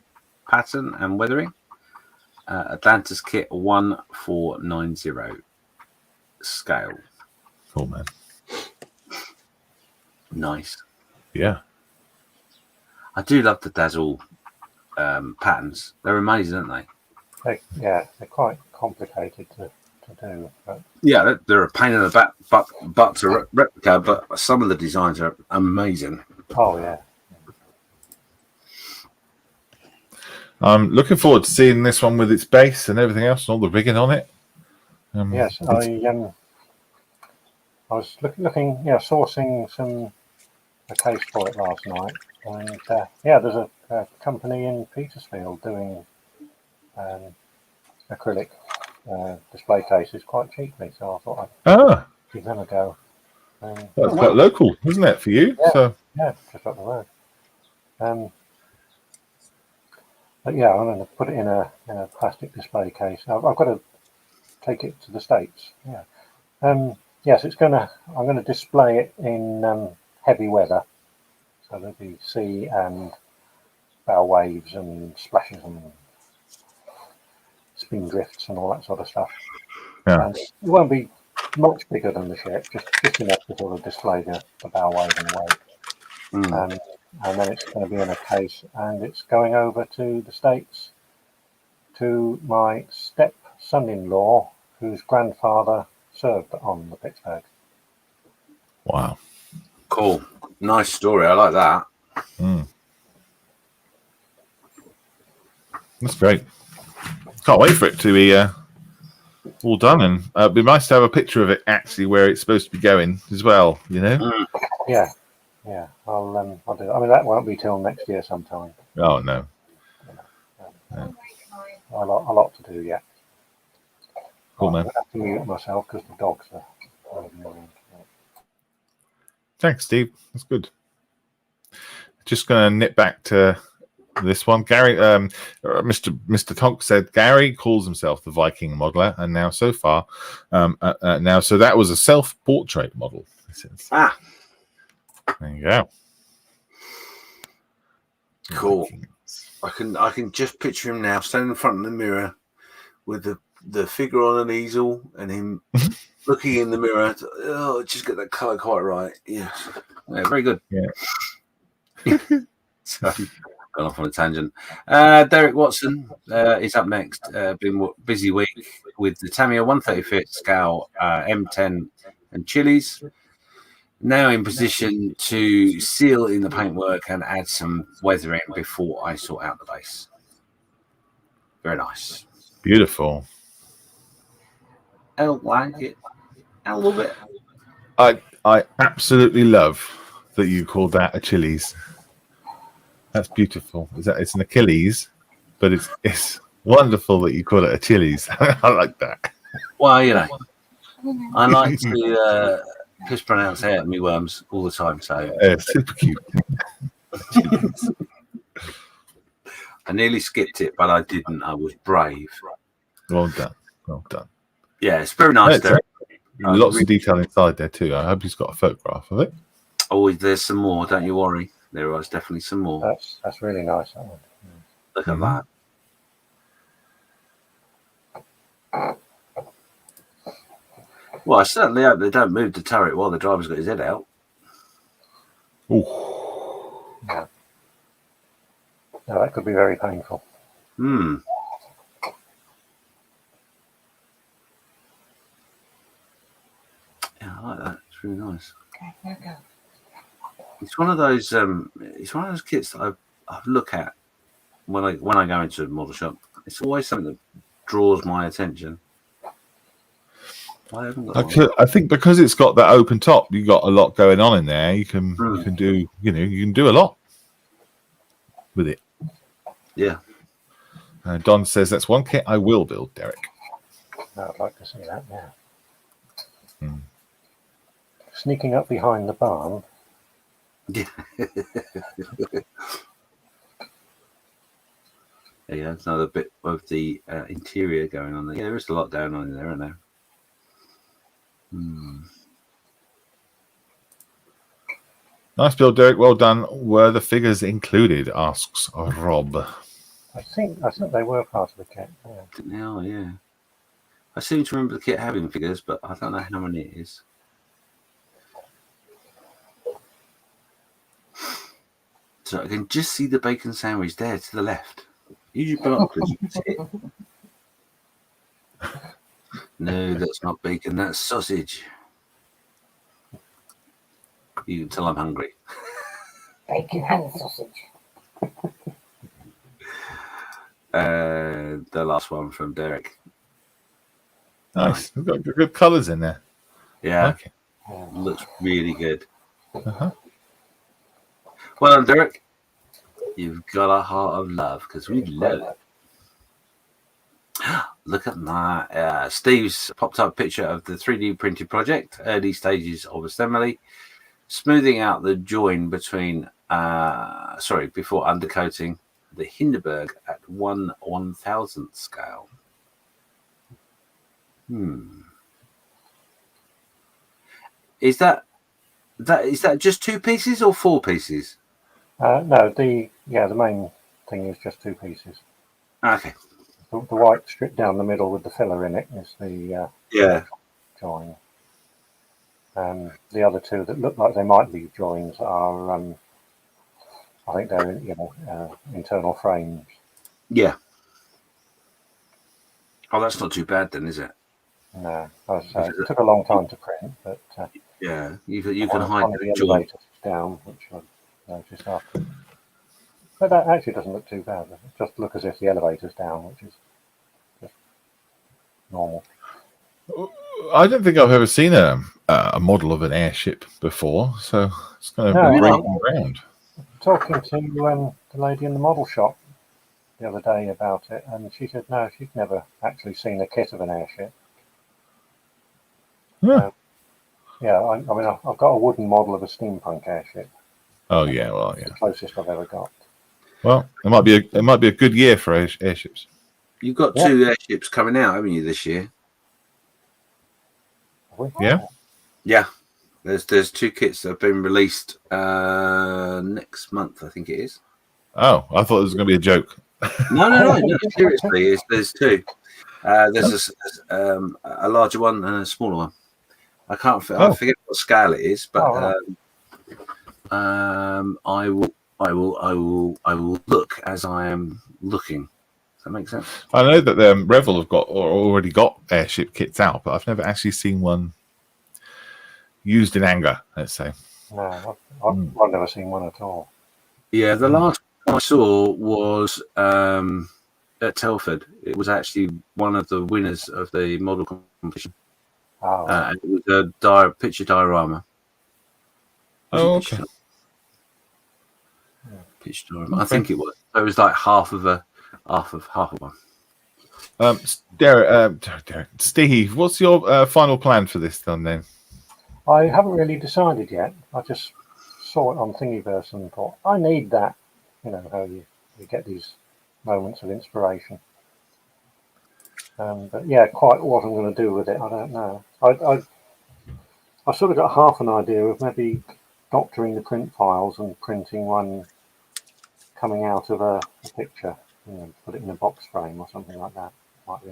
pattern and weathering. Atlantis kit 1490 scale. Cool, man. Nice. Yeah. I do love the Dazzle patterns. They're amazing, aren't they? They're quite complicated to do. But Yeah, they're a pain in the butt to replica, but some of the designs are amazing. oh yeah. I'm looking forward to seeing this one with its base and everything else and all the rigging on it. Yes, I was looking, sourcing a case for it last night, and there's a company in Petersfield doing acrylic display cases quite cheaply, so I thought I'd give them a go. That's quite local, isn't it, for you? Yeah, So just up the road. But yeah, I'm going to put it in a plastic display case. I've got to take it to the States. Yeah. Yes, I'm going to display it in heavy weather, so there'll be sea and bow waves and splashes and spin drifts and all that sort of stuff. yeah. It won't be much bigger than the ship, just enough to sort of display the bow wave and the wave. And then it's going to be in a case, and it's going over to the States to my step-son-in-law, whose grandfather served on the Pittsburgh. Wow. Cool. Nice story. I like that. That's great. Can't wait for it to be all done, and it'd be nice to have a picture of it actually where it's supposed to be going as well. You know? Yeah. I'll do that. I mean, that won't be till next year sometime. Oh no. A lot to do yet. Cool, man. I have to mute myself because the dogs are annoying. Thanks, Steve. That's good. Just going to nip back to this one. Gary, Mr. Tonk said Gary calls himself the Viking modeler, and now so far, so that was a self-portrait model. There you go. Cool. I can just picture him now standing in front of the mirror with the figure on an easel and him looking in the mirror. Just get that colour quite right. Yes. Yeah, very good. Yeah. So, gone off on a tangent. Derek Watson is up next. Been a busy week with the Tamiya 135th scale M10 and Chilies. Now in position to seal in the paintwork and add some weathering before I sort out the base. Very nice. Beautiful. I don't like it. I love it. I absolutely love that you called that a Chili's. That's beautiful. It's an Achilles, but it's wonderful that you call it a Chili's. I like that. Well, you know, I like to mispronounce out me worms all the time. So super cute. I nearly skipped it, but I didn't. I was brave. Well done. Well done. Yeah, it's very nice there. Lots of detail inside there too. I hope he's got a photograph of it. Oh, there's some more. Don't you worry. There was definitely some more. That's really nice. Look at that. Well, I certainly hope they don't move the turret while the driver's got his head out. Oh, yeah. No, that could be very painful. Yeah, I like that. It's really nice. Okay, here we go. It's one of those. It's one of those kits that I look at when I go into a model shop. It's always something that draws my attention. I think because it's got that open top, you got a lot going on in there. You can do a lot with it. Yeah. Don says that's one kit I will build, Derek. I'd like to see that. Yeah. Sneaking up behind the barn. Yeah. Yeah, there's another bit of the interior going on there. Yeah, there is a lot going on in there, isn't there? Nice build, Derek. Well done. Were the figures included? Asks Rob. I think they were part of the kit. Yeah. Now, yeah. I seem to remember the kit having figures, but I don't know how many it is. So I can just see the bacon sandwich there to the left. Use your binoculars. You can see it. No, that's not bacon. That's sausage. You can tell I'm hungry. Bacon and sausage. The last one from Derek. Nice. We've got good colours in there. Yeah, Okay. looks really good. Uh-huh. Well done, Derek. You've got a heart of love because we love it. Look at that. Steve's popped up a picture of the 3D printed project, early stages of assembly, smoothing out the join between, before undercoating the Hindenburg at 1/1000th scale. Is that just 2 pieces or 4 pieces? No, the main thing is just 2 pieces. Okay. The white strip down the middle with the filler in it is the join. The other 2 that look like they might be joins are, I think they're internal frames. Yeah. Oh, that's not too bad then, is it? No, it took a long time to print, but yeah, you can hide one of the join. elevators down, which I noticed after. But that actually doesn't look too bad. It just look as if the elevator's down, which is just normal. I don't think I've ever seen a model of an airship before, so it's kind of breaking ground. Talking to the lady in the model shop the other day about it, and she said no, she'd never actually seen a kit of an airship. Yeah. I mean, I've got a wooden model of a steampunk airship. Oh yeah, well yeah. The closest I've ever got. Well, it might be a good year for airships. You've got 2 airships coming out, haven't you, this year? Yeah. Yeah. There's 2 kits that have been released next month, I think it is. Oh, I thought it was going to be a joke. No. Seriously, there's 2. There's a larger one and a smaller one. I forget what scale it is, but I will look as I am looking. Does that make sense? I know that Revell have already got airship kits out, but I've never actually seen one used in anger, let's say. No, I've never seen one at all. Yeah, the last one I saw was at Telford. It was actually one of the winners of the model competition. And it was a picture diorama. Oh, okay. Picture diorama. I think it was. So it was like half of one. Derek, Steve, what's your final plan for this then? I haven't really decided yet. I just saw it on Thingiverse and thought, I need that. You know, how you get these moments of inspiration. But yeah, quite what I'm going to do with it, I don't know. I sort of got half an idea of maybe doctoring the print files and printing one coming out of a picture, put it in a box frame or something like that. Might be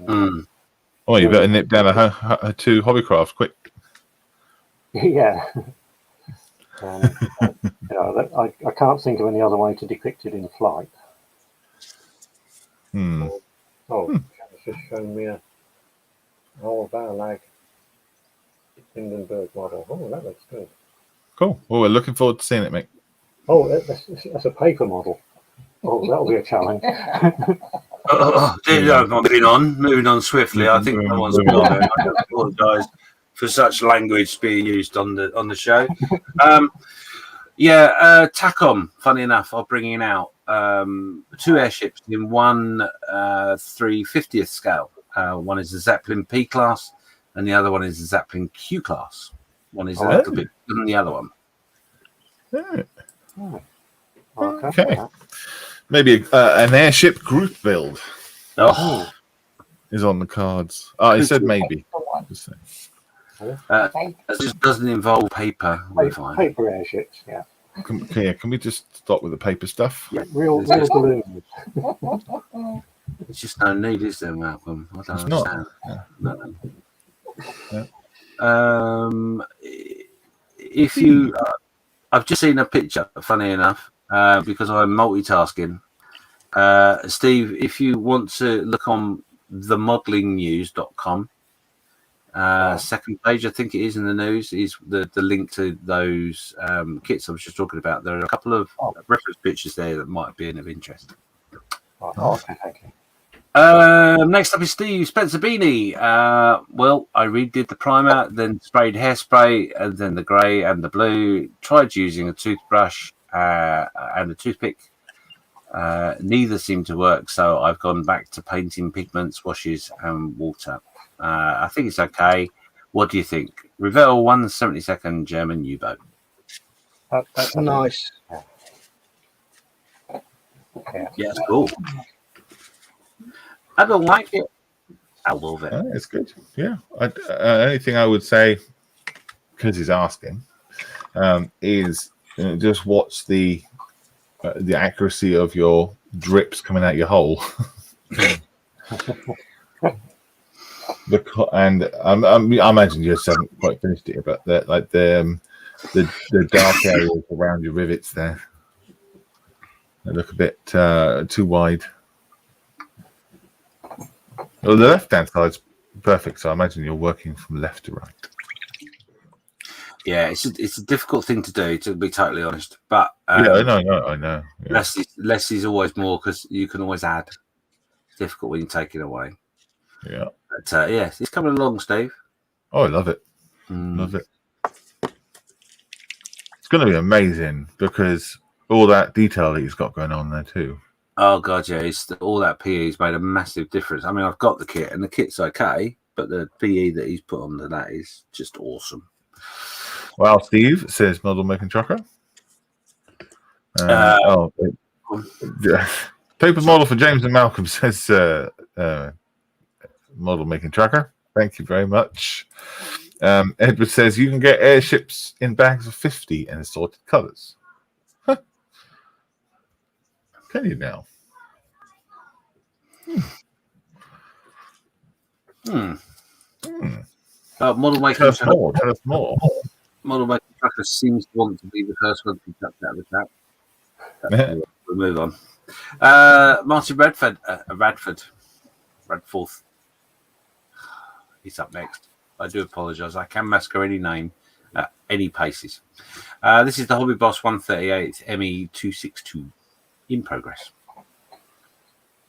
Oh, you better nip down to Hobbycraft quick. Yeah. I can't think of any other way to depict it in flight. It's just shown me a Lag Hindenburg model. Oh, that looks good. Cool. Well, we're looking forward to seeing it, mate. Oh, that's a paper model. Oh, that'll be a challenge. Moving on swiftly. I think someone's got it. I apologise for such language being used on the show. Tacom, funny enough, are bringing out 2 airships in one 3/50th scale. One is the Zeppelin P class, and the other one is the Zeppelin Q class. One is a little bit bigger than the other one. Okay. Maybe an airship group build is on the cards. Oh, he said maybe. It just doesn't involve paper. Paper airships, yeah. Can we just stop with the paper stuff? Yeah, real balloons. There's just no need, is there, Malcolm? I don't understand. No. If you, I've just seen a picture. Funny enough, because I'm multitasking. Steve, if you want to look on themodelingnews.com, second page, I think it is in the news, is the link to those kits I was just talking about. There are a couple of reference pictures there that might be of interest. Okay, thank you. Next up is Steve Spencer Beanie. Well, I redid the primer, then sprayed hairspray, and then the grey and the blue. Tried using a toothbrush and a toothpick. Neither seemed to work, so I've gone back to painting pigments, washes, and water. I think it's okay. What do you think? Revell 1/72 German U-boat. That's Nice. Yeah. Yeah, it's cool. I don't like it. I love it. It's good. Yeah. Anything I would say, because he's asking, is just watch the accuracy of your drips coming out your hole. And I imagine you just haven't quite finished it, but the dark areas around your rivets there, they look a bit too wide. Well, the left-hand side's perfect, so I imagine you're working from left to right. Yeah, it's a difficult thing to do, to be totally honest. But Yeah, I know. Yeah. Less is always more, because you can always add. It's difficult when you take it away. Yeah. But yeah, it's coming along, Steve. Oh, I love it. Love it. It's going to be amazing because all that detail that he's got going on there too. Oh god, yeah, all that PE's made a massive difference. I mean, I've got the kit, and the kit's okay, but the PE that he's put onto that is just awesome. Well, Steve says model making trucker. Paper model for James and Malcolm says model making tracker. Thank you very much. Edward says you can get airships in bags of 50 in assorted colours. Huh. Can you now? Model making Tell us more. Tell us more. Model making tracker seems to want to be the first one to be chucked out of the chat. We'll move on. Martin Radforth. He's up next. I do apologise. I can massacre any name at any paces. This is the Hobby Boss 138 ME262 in progress.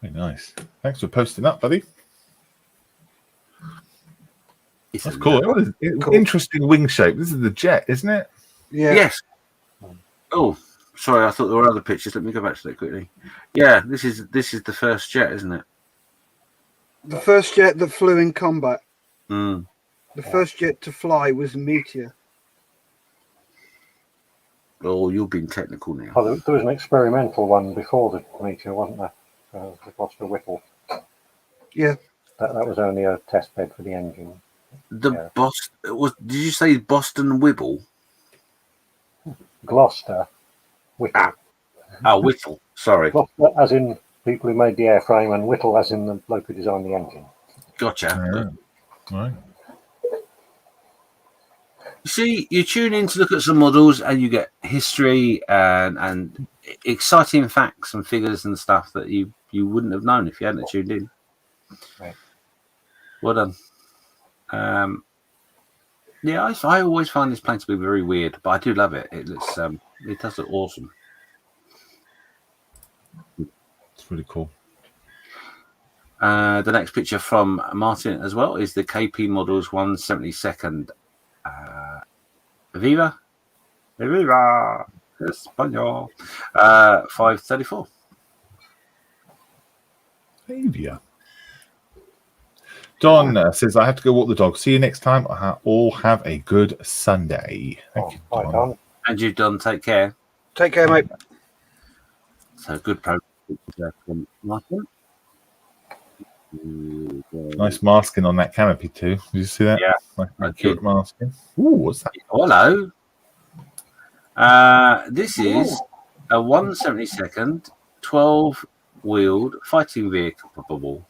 Very nice. Thanks for posting up, buddy. That's cool. What is it? Cool. Interesting wing shape. This is the jet, isn't it? Yeah. Yes. Oh, sorry. I thought there were other pictures. Let me go back to that quickly. Yeah, this is the first jet, isn't it? The first jet that flew in combat. Mm. The first jet to fly was Meteor. Oh, you're being technical now. Oh, there was an experimental one before the Meteor, wasn't there? The Gloucester Whittle. Yeah. That was only a test bed for the engine. The Did you say Boston Wibble? Gloucester Whittle. Whittle. Sorry. Gloucester, as in people who made the airframe, and Whittle, as in the bloke who designed the engine. Gotcha. Right. You see, you tune in to look at some models, and you get history and exciting facts and figures and stuff that you wouldn't have known if you hadn't tuned in. Right. Well done. Yeah, I always find this plane to be very weird, but I do love it. It looks, it does look awesome. It's really cool. The next picture from Martin as well is the KP Models 172nd Viva Español 534. Avia. Don says, I have to go walk the dog. See you next time. All have a good Sunday. Thank you, Don. Bye, Don. And you, Don. Take care. Take care, mate. So good progress from Martin. Nice masking on that canopy too. Did you see that? Yeah. Nice accurate masking. Ooh, what's that? Hello. This is a 172nd 12-wheeled fighting vehicle bubble.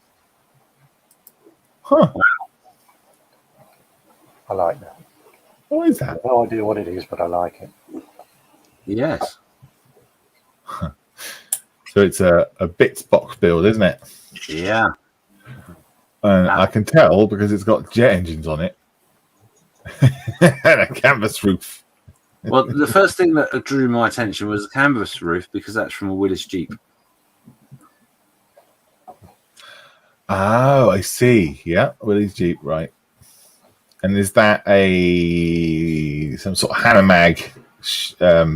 Huh. Wow. I like that. What is that? I have no idea what it is, but I like it. Yes. So it's a bits box build, isn't it? Yeah. And I can tell because it's got jet engines on it and a canvas roof. Well, the first thing that drew my attention was the canvas roof because that's from a Willis Jeep. Oh, I see. Yeah, Willie's Jeep, right. And is that some sort of Hanomag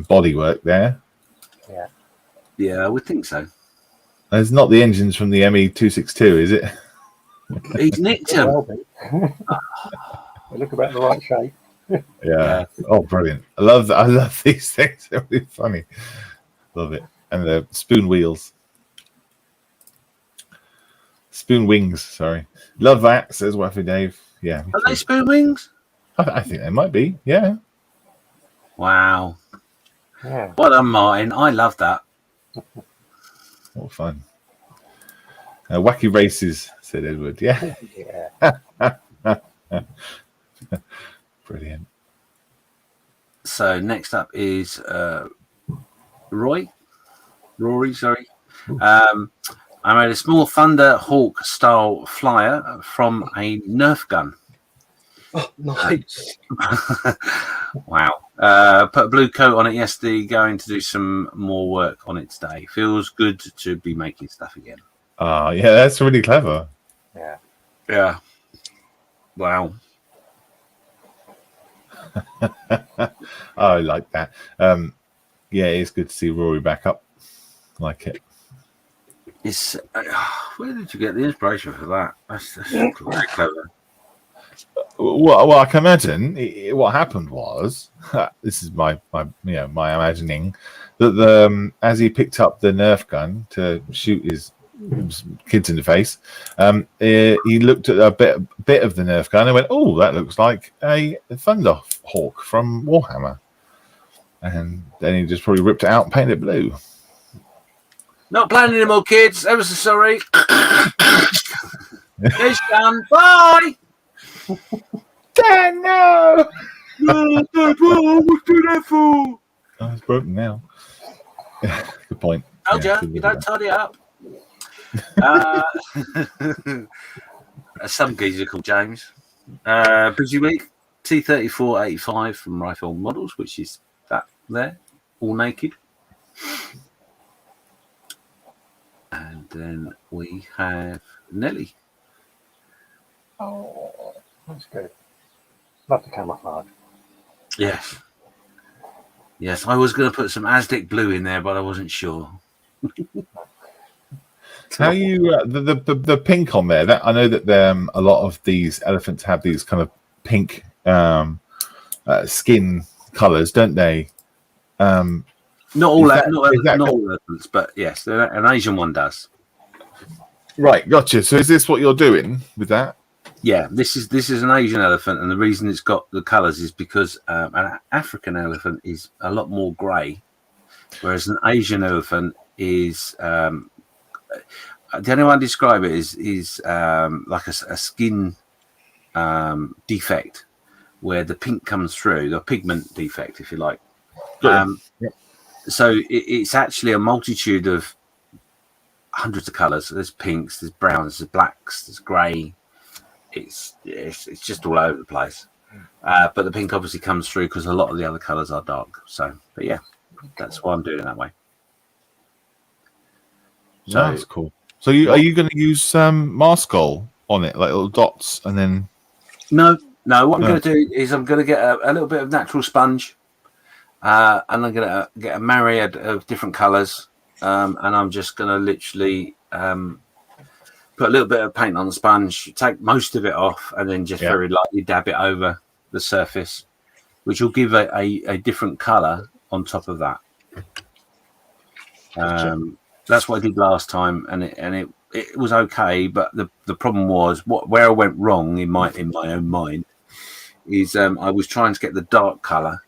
bodywork there? Yeah. Yeah, I would think so. It's not the engines from the ME262, is it? He's nicked him. Well, they look about the right shape. Yeah. Oh, brilliant. I love that. I love these things. They're really funny. Love it. And the spoon wheels. Spoon wings, sorry. Love that, says Waffy Dave. Yeah. Are they spoon wings? I think they might be. Yeah. Wow. Yeah. Well done, Martin. I love that. What fun. Wacky races, said Edward. Yeah. Yeah. Brilliant. So next up is Rory, sorry. I made a small Thunder Hawk style flyer from a Nerf gun. Oh, nice. Wow. Put a blue coat on it yesterday, going to do some more work on it today. Feels good to be making stuff again. Yeah, that's really clever. Yeah. Yeah. Wow. I like that. Yeah, it's good to see Rory back up. Like it. It's where did you get the inspiration for that? That's very clever. Well, I can imagine what happened was this is my imagining that as he picked up the Nerf gun to shoot his kids in the face, he looked at a bit of the Nerf gun and went, "Oh, that looks like a Thunder Hawk from Warhammer," and then he just probably ripped it out and painted it blue. Not playing anymore, kids. Ever so sorry. It's done. Bye. Dan, no! No, what's do that for? Oh, it's broken now. Good point. Told Yeah, you don't tidy up. Some geezer called James. Busy week. T3485 from Rifle Models, which is that there, all naked. And then we have Nelly. Oh, that's good. Love the camouflage. Yes. Yes, I was going to put some Aztec blue in there, but I wasn't sure. How you the pink on there? That I know that a lot of these elephants have these kind of pink skin colors, don't they? Not all exactly. not all elephants, but yes, an Asian one does. Right, gotcha. So is this what you're doing with that? Yeah, this is an Asian elephant, and the reason it's got the colours is because an African elephant is a lot more grey, whereas an Asian elephant is the only one to describe it is like a skin defect where the pink comes through, the pigment defect, if you like. So it's actually a multitude of hundreds of colours. There's pinks, there's browns, there's blacks, there's grey. It's just all over the place. But the pink obviously comes through because a lot of the other colours are dark. So, but yeah, that's why I'm doing it that way. So that's cool. So are you going to use Marskull on it, like little dots, and then? No. What I'm going to do is I'm going to get a little bit of natural sponge. And I'm going to get a myriad of different colours, and I'm just going to literally put a little bit of paint on the sponge, take most of it off, and then just very lightly dab it over the surface, which will give a different colour on top of that. That's what I did last time, and it was okay, but the problem was where I went wrong in my own mind is I was trying to get the dark colour.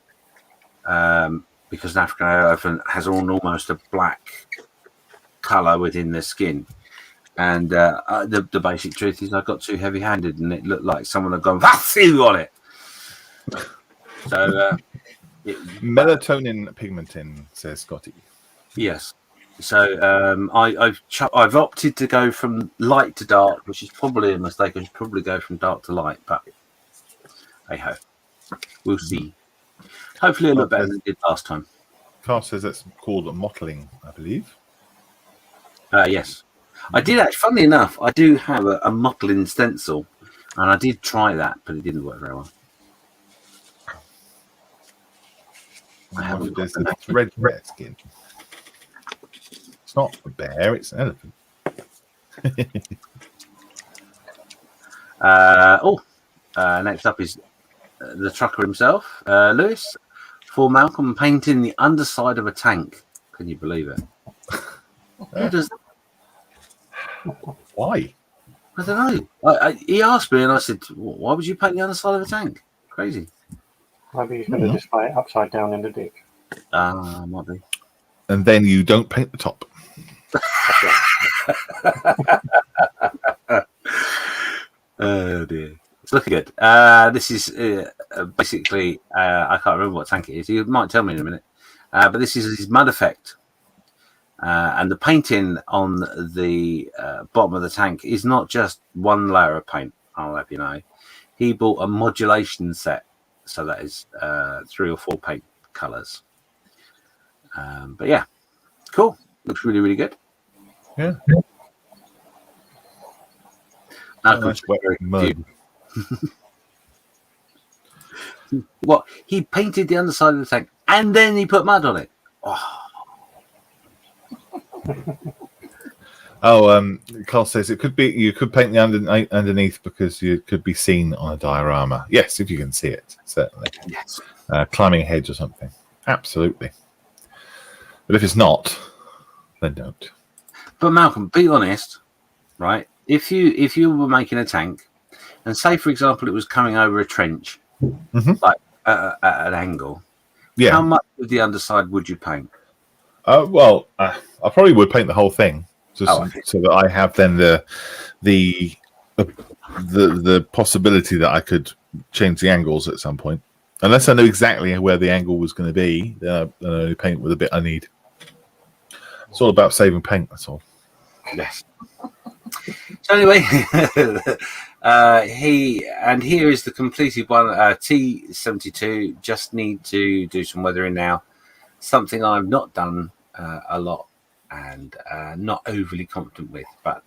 Because an African elephant has almost a black colour within their skin, and the basic truth is I got too heavy-handed, and it looked like someone had gone "Vasu" on it. So melatonin pigmentin, says Scotty. Yes, So I've opted to go from light to dark, which is probably a mistake. I should probably go from dark to light, but hey ho, we'll see. Hopefully, it'll look better than it did last time. Carl says that's called mottling, I believe. Yes, I did actually. Funnily enough, I do have a mottling stencil, and I did try that, but it didn't work very well. I haven't got There's a red bear skin. It's not a bear; it's an elephant. Next up is the trucker himself, Lewis, for Malcolm painting the underside of a tank. Can you believe it? Who does that? Why? I don't know. He asked me, and I said, "Why would you paint the underside of a tank? Crazy." Maybe he's going to display it upside down in the ditch. Might be. And then you don't paint the top. Oh dear, it's looking good. This is basically I can't remember what tank it is. You might tell me in a minute. But this is his mud effect, and the painting on the bottom of the tank is not just one layer of paint. I'll have you know, he bought a modulation set, so that is 3 or 4 paint colors. But yeah, cool. Looks really, really good. Yeah. Nice mud. What? He painted the underside of the tank and then he put mud on it. Carl says it could be you could paint the underneath because you could be seen on a diorama. Yes, if you can see it, certainly. Yes. Climbing a hedge or something. Absolutely. But if it's not, then don't. But Malcolm, be honest, right? If you were making a tank, and say for example it was coming over a trench, like at an angle, how much of the underside would you paint? I probably would paint the whole thing, so that I have then the possibility that I could change the angles at some point. Unless I knew exactly where the angle was going to be, then I only paint with the bit I need. It's all about saving paint. That's all. Yes. So anyway, here is the completed one. T72. Just need to do some weathering now. Something I've not done a lot and not overly confident with. But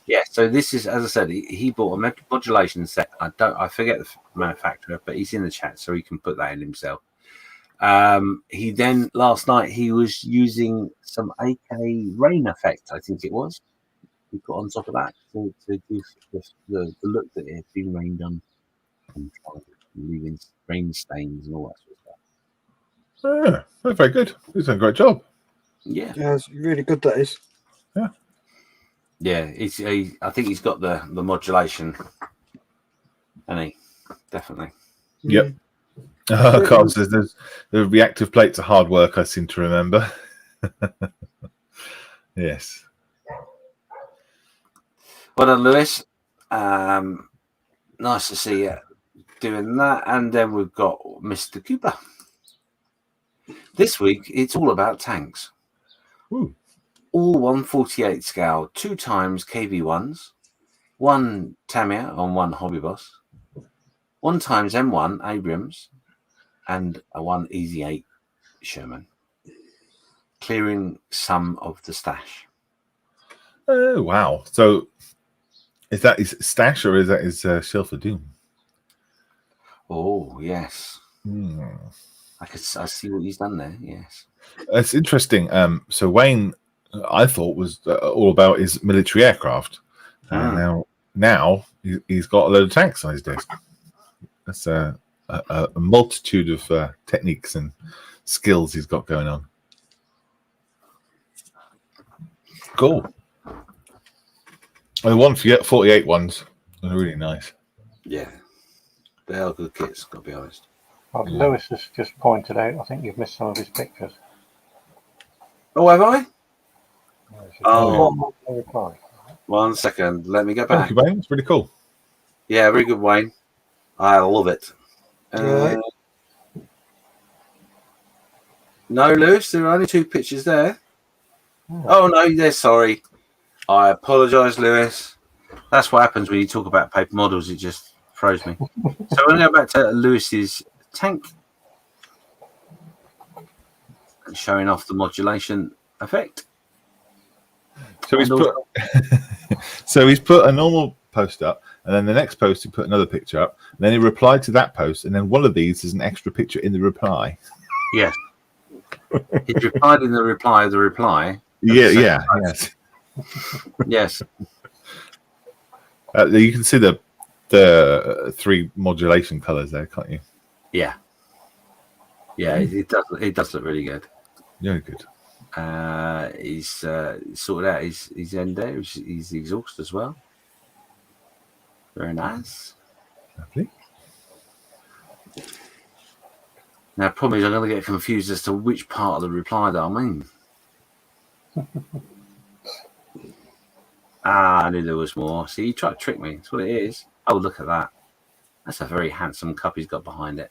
yeah. So this is, as I said, he bought a modulation set. I forget the manufacturer, but he's in the chat, so he can put that in himself. He then last night he was using some AK rain effect. I think it was. He put on top of that to give the look that it had been rained on, and leaving rain stains and all that sort of stuff. Yeah, very good. He's done a great job. Yeah, it's really good. That is. Yeah. I think he's got the modulation, and he definitely. Yep. Carl says the reactive plates are hard work. I seem to remember. Yes. Well done, Lewis. Nice to see you doing that. And then we've got Mr. Cooper. This week, it's all about tanks. Ooh. All 1/48 scale, 2 times KV1s, 1 Tamiya on 1 Hobby Boss, 1 times M1 Abrams, and a 1 Easy 8 Sherman. Clearing some of the stash. Oh, wow. So is that his stash or is that his Shelf of Doom? Oh, yes. I see what he's done there, yes. It's interesting. So Wayne, I thought, was all about his military aircraft. And now he's got a load of tanks on his desk. That's a multitude of techniques and skills he's got going on. Cool. And the 148 ones are really nice. Yeah. They are good kits, got to be honest. Well, Lewis has just pointed out, I think you've missed some of his pictures. Oh, have I? Oh, reply. 1 second. Let me get back. Thank you, Wayne. It's really cool. Yeah, very good, Wayne. I love it. No, Lewis, there are only 2 pictures there. Oh no, they're sorry. I apologise, Lewis. That's what happens when you talk about paper models. It just throws me. So we're going to go back to Lewis's tank, showing off the modulation effect. So he's put a normal post up, and then the next post he put another picture up, and then he replied to that post, and then one of these is an extra picture in the reply. Yes. He replied in the reply of the reply. Yes. Yes. You can see the three modulation colors there, can't you? Yeah. Yeah, it does look really good. Yeah, good. He's sorted out his end there. He's the exhaust as well. Very nice. Lovely. Now, the problem is I'm going to get confused as to which part of the reply that I mean. I knew there was more. See, you tried to trick me. That's what it is. Oh, look at that. That's a very handsome cup he's got behind it.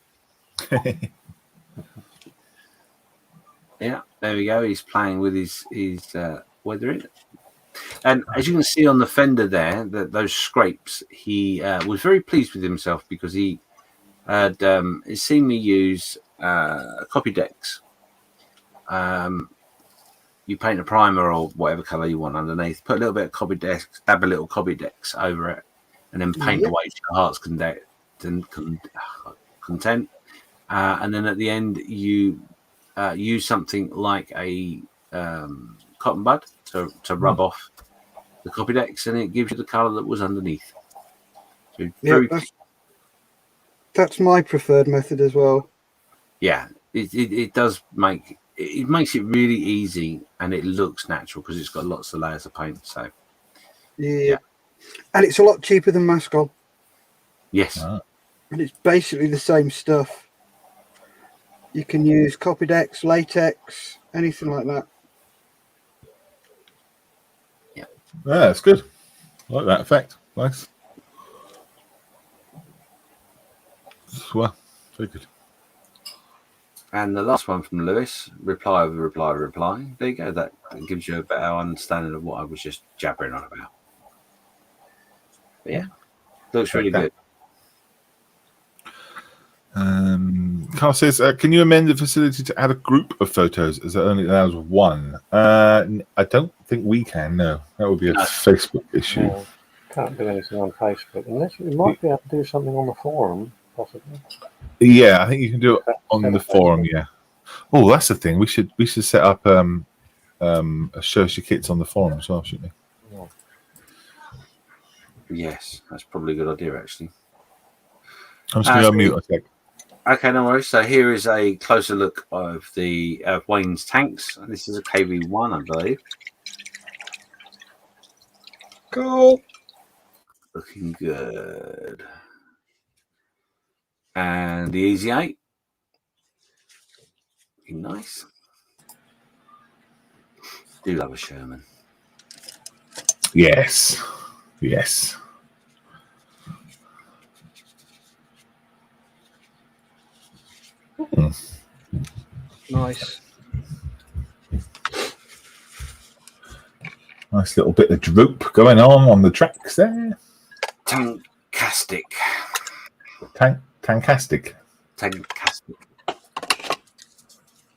Yeah, there we go. He's playing with his weathering. And as you can see on the fender there, those scrapes, he was very pleased with himself because he had seen me use copy decks. You paint a primer or whatever color you want underneath, put a little bit of copy decks, dab a little copy decks over it, and then paint away to your heart's content. And then at the end, you use something like a cotton bud to rub off the copy decks, and it gives you the color that was underneath. So that's my preferred method as well. Yeah, it does make it makes it really easy, and it looks natural because it's got lots of layers of paint. So yeah. And it's a lot cheaper than Mascol. Yes. And it's basically the same stuff. You can use copy decks, latex, anything like that. Yeah, that's good. I like that effect. Nice. Well, very good. And the last one from Lewis, reply of reply. There you go. That gives you a better understanding of what I was just jabbering on about. But yeah, looks really good. Carl says, can you amend the facility to add a group of photos as it only allows one? I don't think we can, no. That would be a Facebook issue. No, can't do anything on Facebook, unless we might be able to do something on the forum, possibly. Yeah, I think you can do it on the forum, yeah. Oh, that's the thing. We should set up a show us your kits on the forum as well, shouldn't we? Yeah. Yes, that's probably a good idea, actually. I'm just going to unmute a sec. Okay, no worries. So here is a closer look of the Wayne's tanks. This is a KV1, I believe. Cool. Looking good. And the Easy 8. Looking nice. Do love a Sherman. Yes. Yes. Nice. Nice little bit of droop going on the tracks there. Tankastic. Tankastic.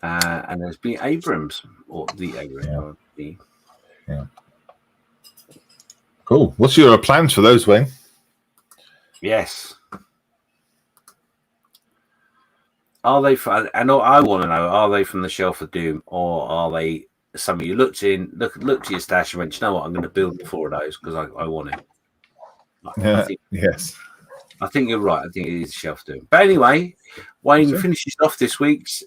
And there's B. Abrams, or the Abrams. Yeah. Cool. What's your plans for those, Wayne? Yes. Are they? And I want to know: are they from the Shelf of Doom, or are they something you looked to your stash and went, you know what? I'm going to build 4 of those because I want it. Yes. I think you're right. I think it is Shelf of Doom. But anyway, Wayne finishes off this week's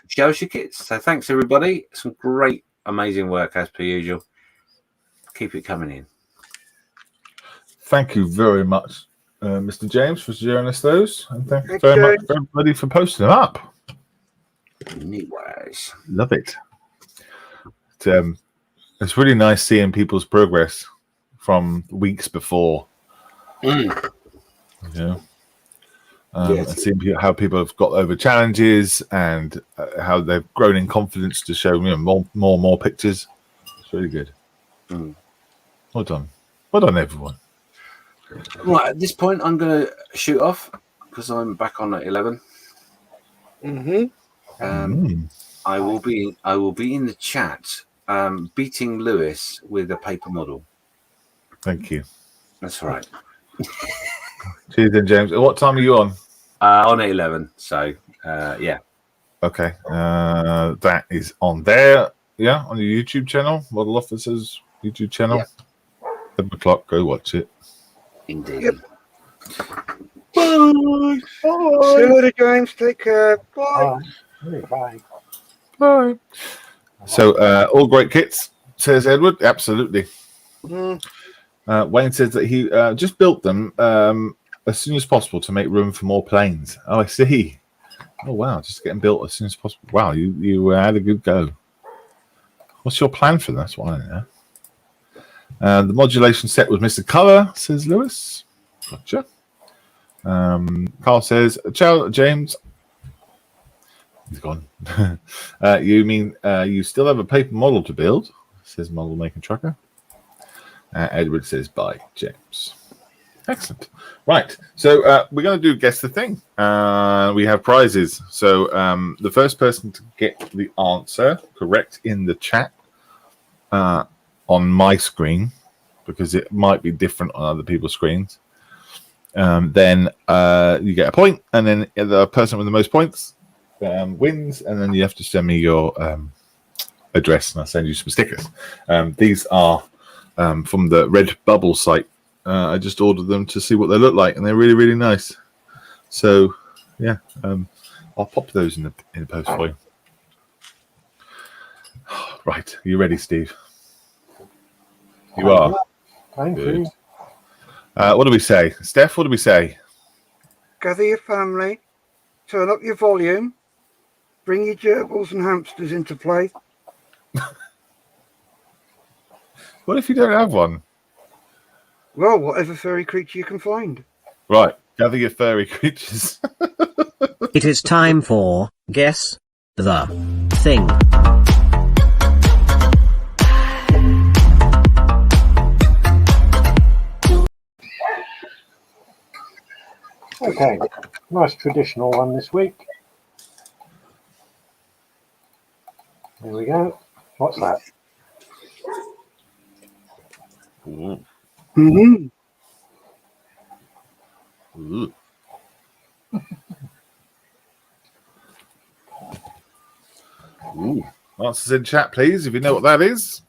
Show Us Your Kits. So thanks everybody. Some great, amazing work as per usual. Keep it coming in. Thank you very much, Mr. James, for sharing us those, and thank you very much, everybody, for posting them up. Neat ways. Love it. It's really nice seeing people's progress from weeks before. And seeing how people have got over challenges and how they've grown in confidence to show more pictures. It's really good. Mm. Well done. Well done, everyone. Right, at this point, I'm going to shoot off because I'm back on at 11. I will be in the chat beating Lewis with a paper model. Thank you. That's right. Cheers then, James. What time are you on? On at 11. So, yeah. Okay. That is on there. Yeah, on your YouTube channel, Model Officers YouTube channel. Yeah. 7 o'clock. Go watch it. Indeed. Yep. Bye. See you later, James. Take care. Bye. Bye. Bye. So, all great kits, says Edward. Absolutely. Wayne says that he just built them as soon as possible to make room for more planes. Oh, I see. Oh, wow. Just getting built as soon as possible. Wow, you had a good go. What's your plan for that? That's what I don't know. The modulation set was Mr. Color, says Lewis. Gotcha. Carl says, ciao, James. He's gone. You mean you still have a paper model to build? Says Model Making Trucker. Edward says, bye, James. Excellent. Right. So we're going to do Guess the Thing. We have prizes. So the first person to get the answer correct in the chat on my screen, because it might be different on other people's screens, then you get a point, and then the person with the most points wins, and then you have to send me your address, and I'll send you some stickers. These are from the Redbubble site. I just ordered them to see what they look like, and they're really, really nice. So, yeah, I'll pop those in the post for you. Right, are you ready, Steve? You are. Thank Good. you. What do we say? Steph, what do we say? Gather your family. Turn up your volume. Bring your gerbils and hamsters into play. What if you don't have one? Well, whatever furry creature you can find. Right, gather your furry creatures. It is time for Guess the Thing. Okay, nice traditional one this week. There we go. What's that? Ooh. Mm-hmm. Ooh. Ooh. Answers in chat, please, if you know what that is.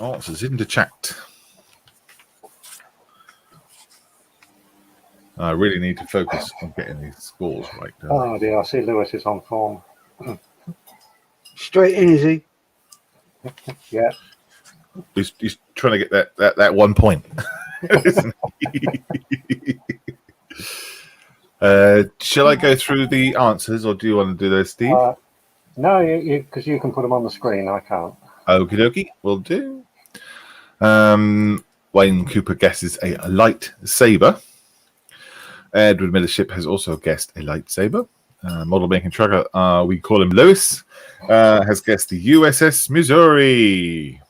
Answers in the chat. I really need to focus on getting these scores right. Oh dear, I see Lewis is on form. Straight in, is he? Yeah. He's trying to get that 1 point. Shall I go through the answers, or do you want to do those, Steve? No, because you can put them on the screen. I can't. Okie dokie, will do. Wayne Cooper guesses a lightsaber. Edward Millership has also guessed a lightsaber. Model Making Trucker, we call him Lewis, has guessed the USS Missouri.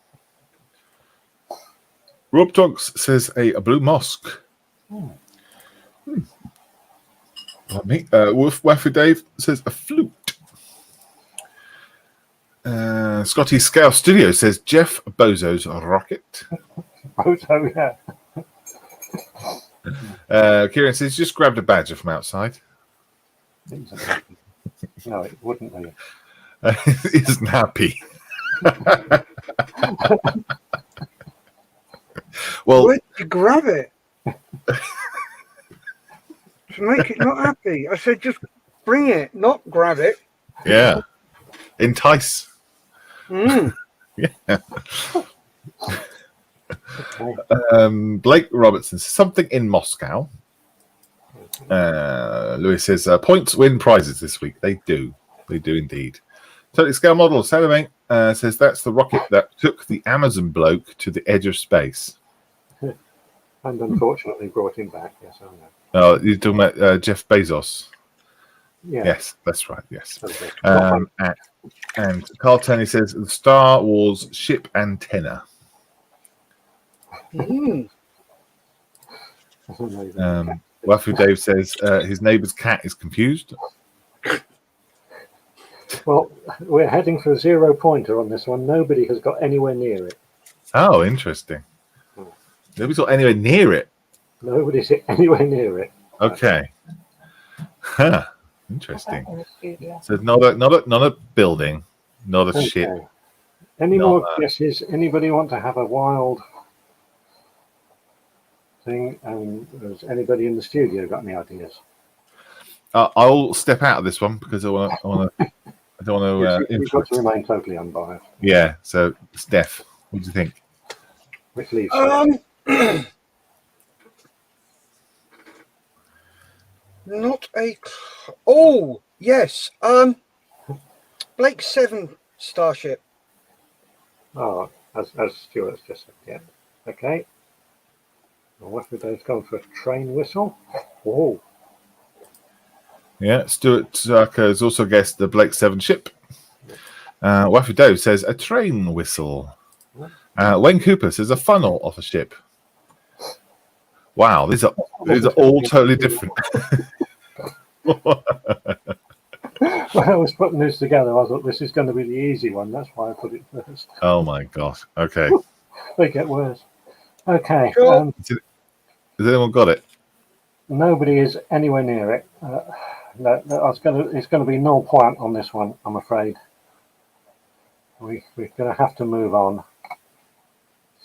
Rob Tonks says a blue mosque. Wolf Waffy Dave says a flute. Scotty Scout Studio says Jeff Bozo's rocket. Bozo, yeah. Kieran says just grabbed a badger from outside. No, it wouldn't be. Isn't happy. Well, Where'd you grab it? To make it not happy. I said just bring it, not grab it. yeah, entice. Mm. Yeah. Blake Robertson says something in Moscow. Lewis says points win prizes this week. They do indeed. Totally Scale Model Salamate says that's the rocket that took the Amazon bloke to the edge of space. And unfortunately brought him back. Yes, I know. Oh, you're talking about Jeff Bezos. Yeah. Yes, that's right. Yes. Okay. And Carl Turney says the Star Wars ship antenna. Mm. That's amazing. Wafu Dave says his neighbour's cat is confused. Well, we're heading for a 0 pointer on this one. Nobody has got anywhere near it. Oh, interesting. Nobody's got anywhere near it. Nobody's anywhere near it. Okay. Huh. Interesting. So not a building, not a ship. Okay. Any No, more guesses? Anybody want to have a wild thing? Has anybody in the studio got any ideas? I'll step out of this one because I want to. I don't want to. You've got to remain totally unbiased. Yeah. So, Steph, what do you think? Which leaves Not a. Oh yes. Blake 7 starship. Oh, as Stuart's just said, yeah. Okay. Well, Wafudo's gone for a train whistle. Oh, Yeah. Stuart Tucker has also guessed the Blake 7 ship. Wafudo says a train whistle. Wayne Cooper says a funnel off a ship. Wow, these are all totally different. when I was putting this together, I thought this is going to be the easy one. That's why I put it first. Oh my gosh. Okay. They get worse. Okay. Sure. Has anyone got it? Nobody is anywhere near it. It's going to be 0 point on this one, I'm afraid. We're going to have to move on.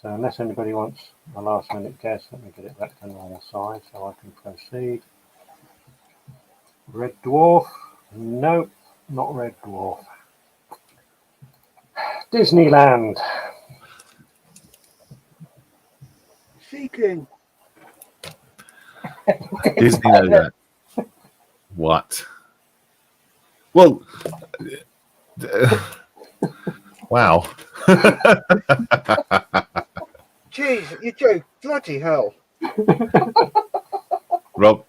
So unless anybody wants a last minute guess, let me get it back to normal size so I can proceed. Red Dwarf? Nope, not Red Dwarf. Disneyland. Seeking. Disney know that. What? Well, wow. Jeez, you joke. Bloody hell. Rob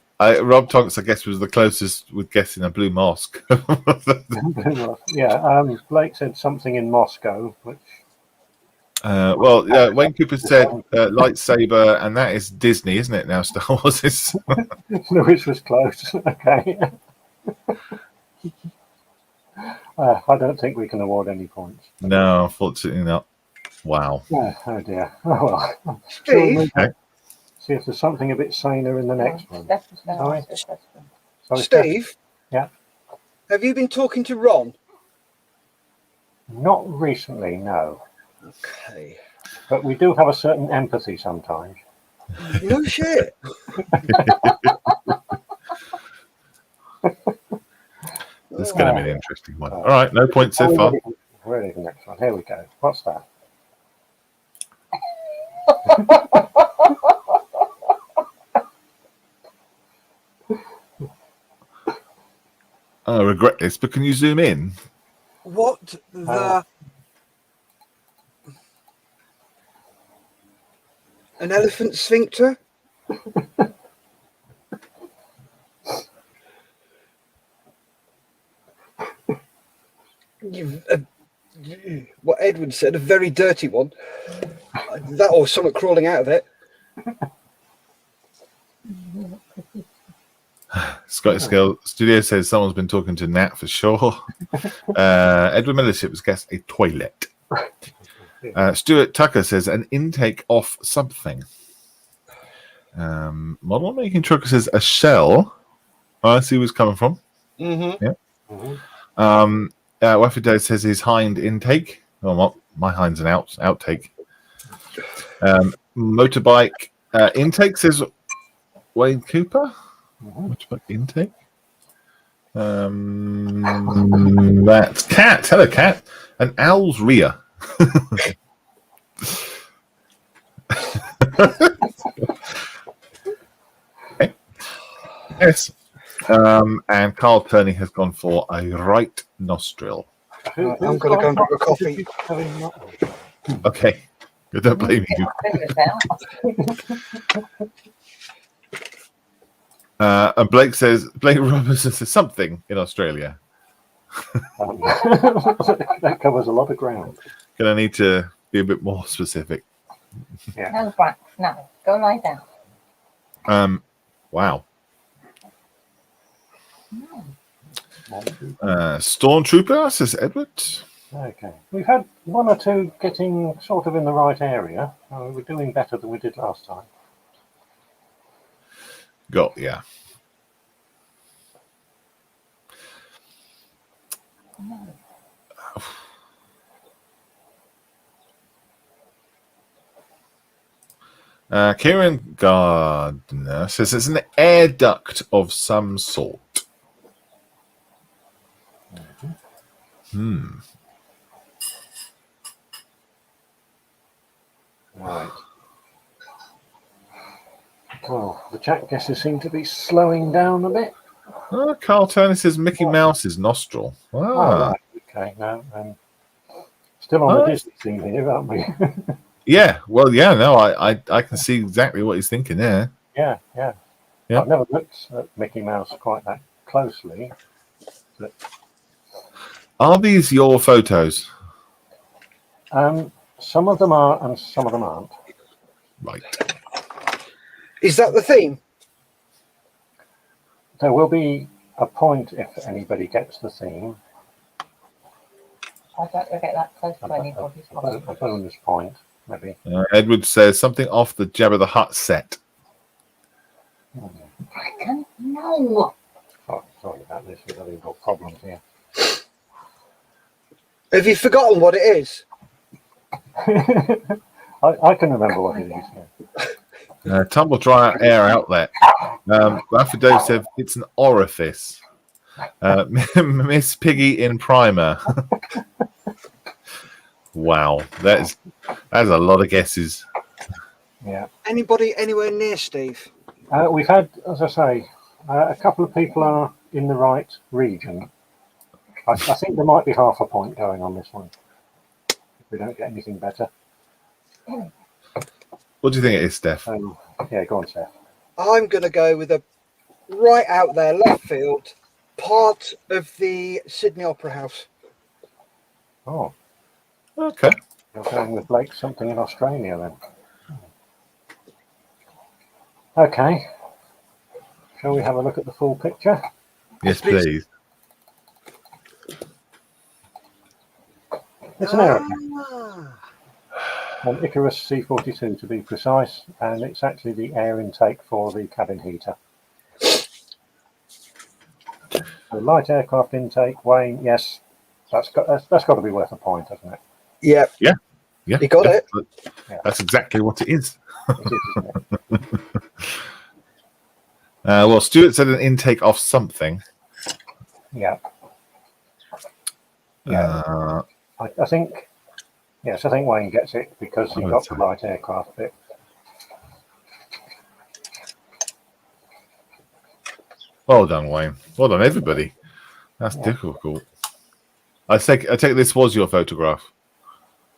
Tonks, I guess, was the closest with guessing a blue mosque. Yeah, Blake said something in Moscow, which... Wayne Cooper said lightsaber, and that is Disney, isn't it? Now Star Wars is. which was close. Okay. I don't think we can award any points. No, unfortunately not. Wow. Oh dear. Oh well. Steve? Okay. See if there's something a bit saner in the next one. Sorry, Steve? Yeah. Have you been talking to Ron? Not recently, no. Okay. But we do have a certain empathy sometimes. No shit. This is going to be an interesting one. All right, no points so far. Ready for the next one. Here we go. What's that? I regret this, but can you zoom in? What the... An elephant sphincter? What Edward said, a very dirty one. That or something crawling out of it. Scotty Scale Studio says someone's been talking to Nat for sure. Edward Millership has guessed a toilet. Stuart Tucker says an intake off something. Model Making Trucker says a shell. I see where it's coming from. Mm-hmm. Yeah. Mm-hmm. Wafudo says his hind intake. Oh, well, my hind's an outtake. Motorbike intake says Wayne Cooper. Motorbike intake. That's Cat. Hello, Cat. An owl's rear. Okay. Yes. And Carl Turney has gone for a right nostril. I'm going to go and grab a coffee. Okay. I don't blame you. And Blake Robertson says something in Australia. That covers a lot of ground. Gonna need to be a bit more specific. Yeah. No, Frank, no. Go lie down. Wow. No. Stormtrooper, says Edward. Okay. We've had one or two getting sort of in the right area. We're doing better than we did last time. Yeah. Kieran Gardner says it's an air duct of some sort. Right. Well, the chat guesses seem to be slowing down a bit. Carl Turner says Mickey Mouse's nostril. Oh, right. Okay. No, still on the Disney theme here, aren't we? Yeah. Well, yeah. No, I can see exactly what he's thinking there. Yeah. Yeah. I've never looked at Mickey Mouse quite that closely. But, Are these your photos? some of them are, and some of them aren't. Right. Is that the theme? There will be a point if anybody gets the theme. I don't get that close to anybody's A bonus point, maybe. Edward says something off the Jabba the Hutt set. No. Oh, sorry about this. We've having got problems here. Have you forgotten what it is? I can remember what it is. Yeah. Tumble dryer air outlet. David said it's an orifice. Miss Piggy in primer. Wow, that's a lot of guesses. Yeah. Anybody anywhere near Steve? We've had, as I say, a couple of people are in the right region. I think there might be half a point going on this one if we don't get anything better. What do you think it is, Steph? Yeah, go on, Steph. I'm going to go with a right out there, left field, part of the Sydney Opera House. Oh, Okay. you're going with Blake something in Australia then. Okay. Shall we have a look at the full picture? Yes, please. It's an aeroplane. Ah, An Icarus C-42 to be precise, and it's actually the air intake for the cabin heater. The light aircraft intake, Wayne, yes, that's got to be worth a point, hasn't it? yeah, Yeah. you got it. That's exactly what it is. It is, isn't it? Well, Stuart said an intake off something. Yeah. Yeah. I think, yes, I think Wayne gets it because he got the light aircraft bit. Well done, Wayne. Well done, everybody. That's difficult. I take this was your photograph.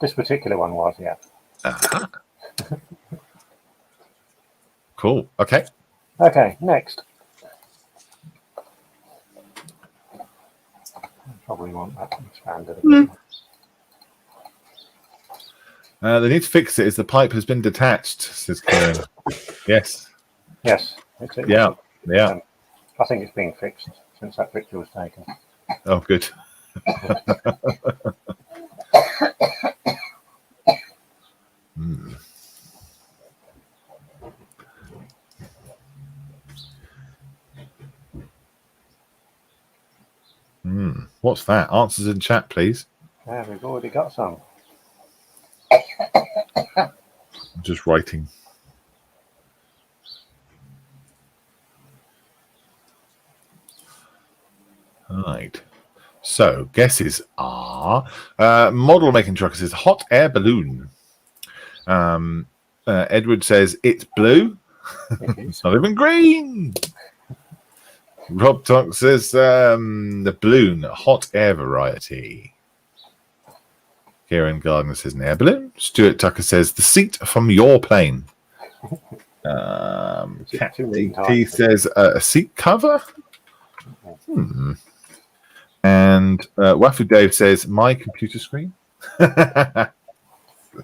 This particular one was, yeah. Uh-huh. Cool. Okay. Okay, next. Probably want that expanded a bit. They need to fix it as the pipe has been detached, says Kieran. Yes. Yes, Yeah. Yeah. I think it's being fixed since that picture was taken. Oh, good. What's that? Answers in chat, please. Yeah, we've already got some. I'm just writing. Right. So guesses are model making truck says hot air balloon. Edward says it's blue. It's not even green. Rob Tonk says the balloon hot air variety. Kieran Gardner says an air balloon. Stuart Tucker says the seat from your plane. Cat Too many DT times. says a seat cover. And Wafu Dave says my computer screen.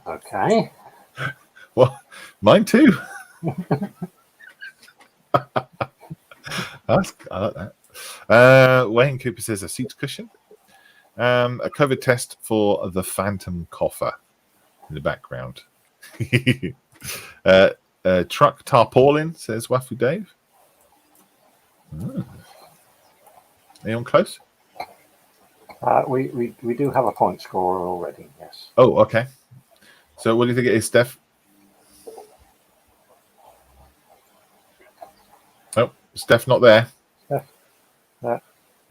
Okay. Well, mine too. I like that. Wayne Cooper says a seat cushion. A COVID test for the phantom coffer in the background. Truck tarpaulin, says Wafu Dave. Anyone close? We do have a point scorer already, yes. Oh, okay. So what do you think it is, Steph? Oh, Steph not there. Steph? No.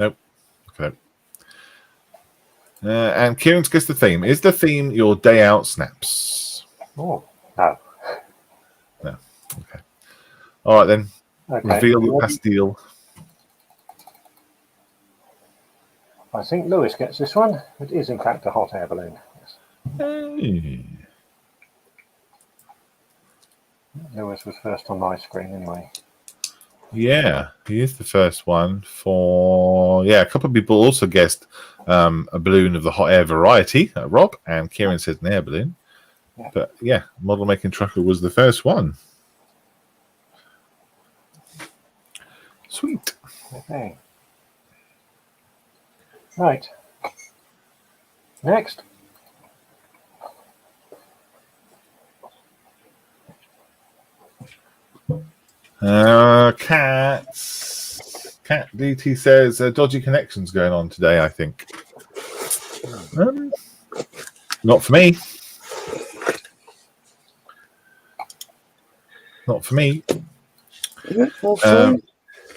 Nope. Okay. And Kieran's guessed the theme. Is the theme your day out snaps? Oh, no. No. Okay. All right then. Okay. Reveal the pastille. I think Lewis gets this one. It is, in fact, a hot air balloon. Yes. Hey. Lewis was first on my screen, anyway. Yeah, he is the first one for. Yeah, a couple of people also guessed a balloon of the hot air variety. Rob and Kieran says an air balloon. Yeah. But yeah, model making trucker was the first one. Sweet. Okay. Right. Next. Cat DT says dodgy connections going on today. I think. Not for me. Not for me.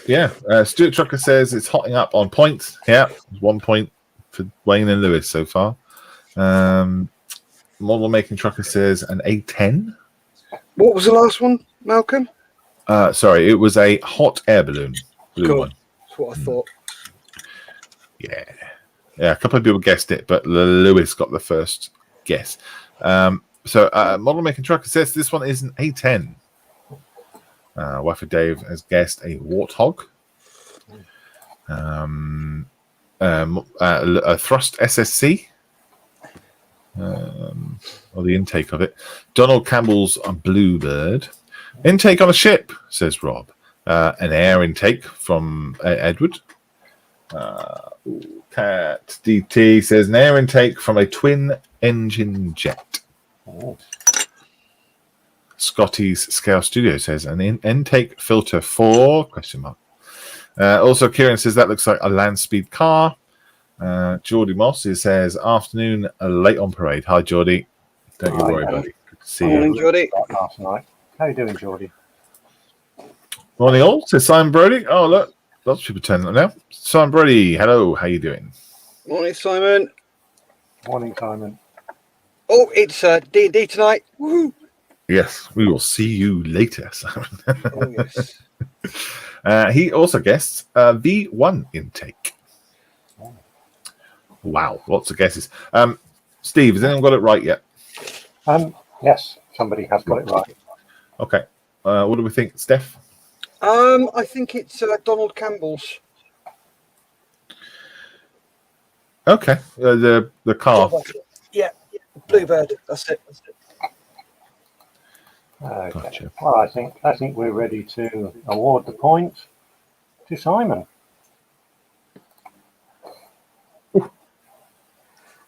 Yeah, Stuart Trucker says it's hotting up on points. Yeah, 1 point for Wayne and Lewis so far. Model making trucker says an A10. What was the last one, Malcolm? Sorry, it was a hot air balloon. Blue Good. one. That's what I thought. Yeah, a couple of people guessed it, but Lewis got the first guess. So model making trucker says this one is an A10. Wafer Dave has guessed a warthog. A thrust SSC. Or the intake of it. Donald Campbell's a bluebird. Intake on a ship, says Rob. An air intake from Edward. Cat DT says an air intake from a twin engine jet. Oh. Scotty's Scale Studio says an intake filter for ? Also, Kieran says that looks like a land speed car. Geordie Moss says afternoon late on parade. Hi, Geordie. Don't you worry, buddy. Good to see Morning, you. Geordie. Last night. How you doing, Geordie? Morning, all. Says Simon Brody. Oh, look, lots of people turning up now. Simon Brody, hello. How you doing? Morning, Simon. Morning, Simon. Oh, it's D&D tonight. Woohoo! Yes, we will see you later, Simon. Oh, yes. He also guessed V1 intake. Wow, lots of guesses. Steve, has anyone got it right yet? Yes, somebody has got it right. Okay. What do we think, Steph? I think it's Donald Campbell's. Okay. The car. Yeah, Bluebird. That's it. Okay. Gotcha. Well, I think we're ready to award the point to Simon.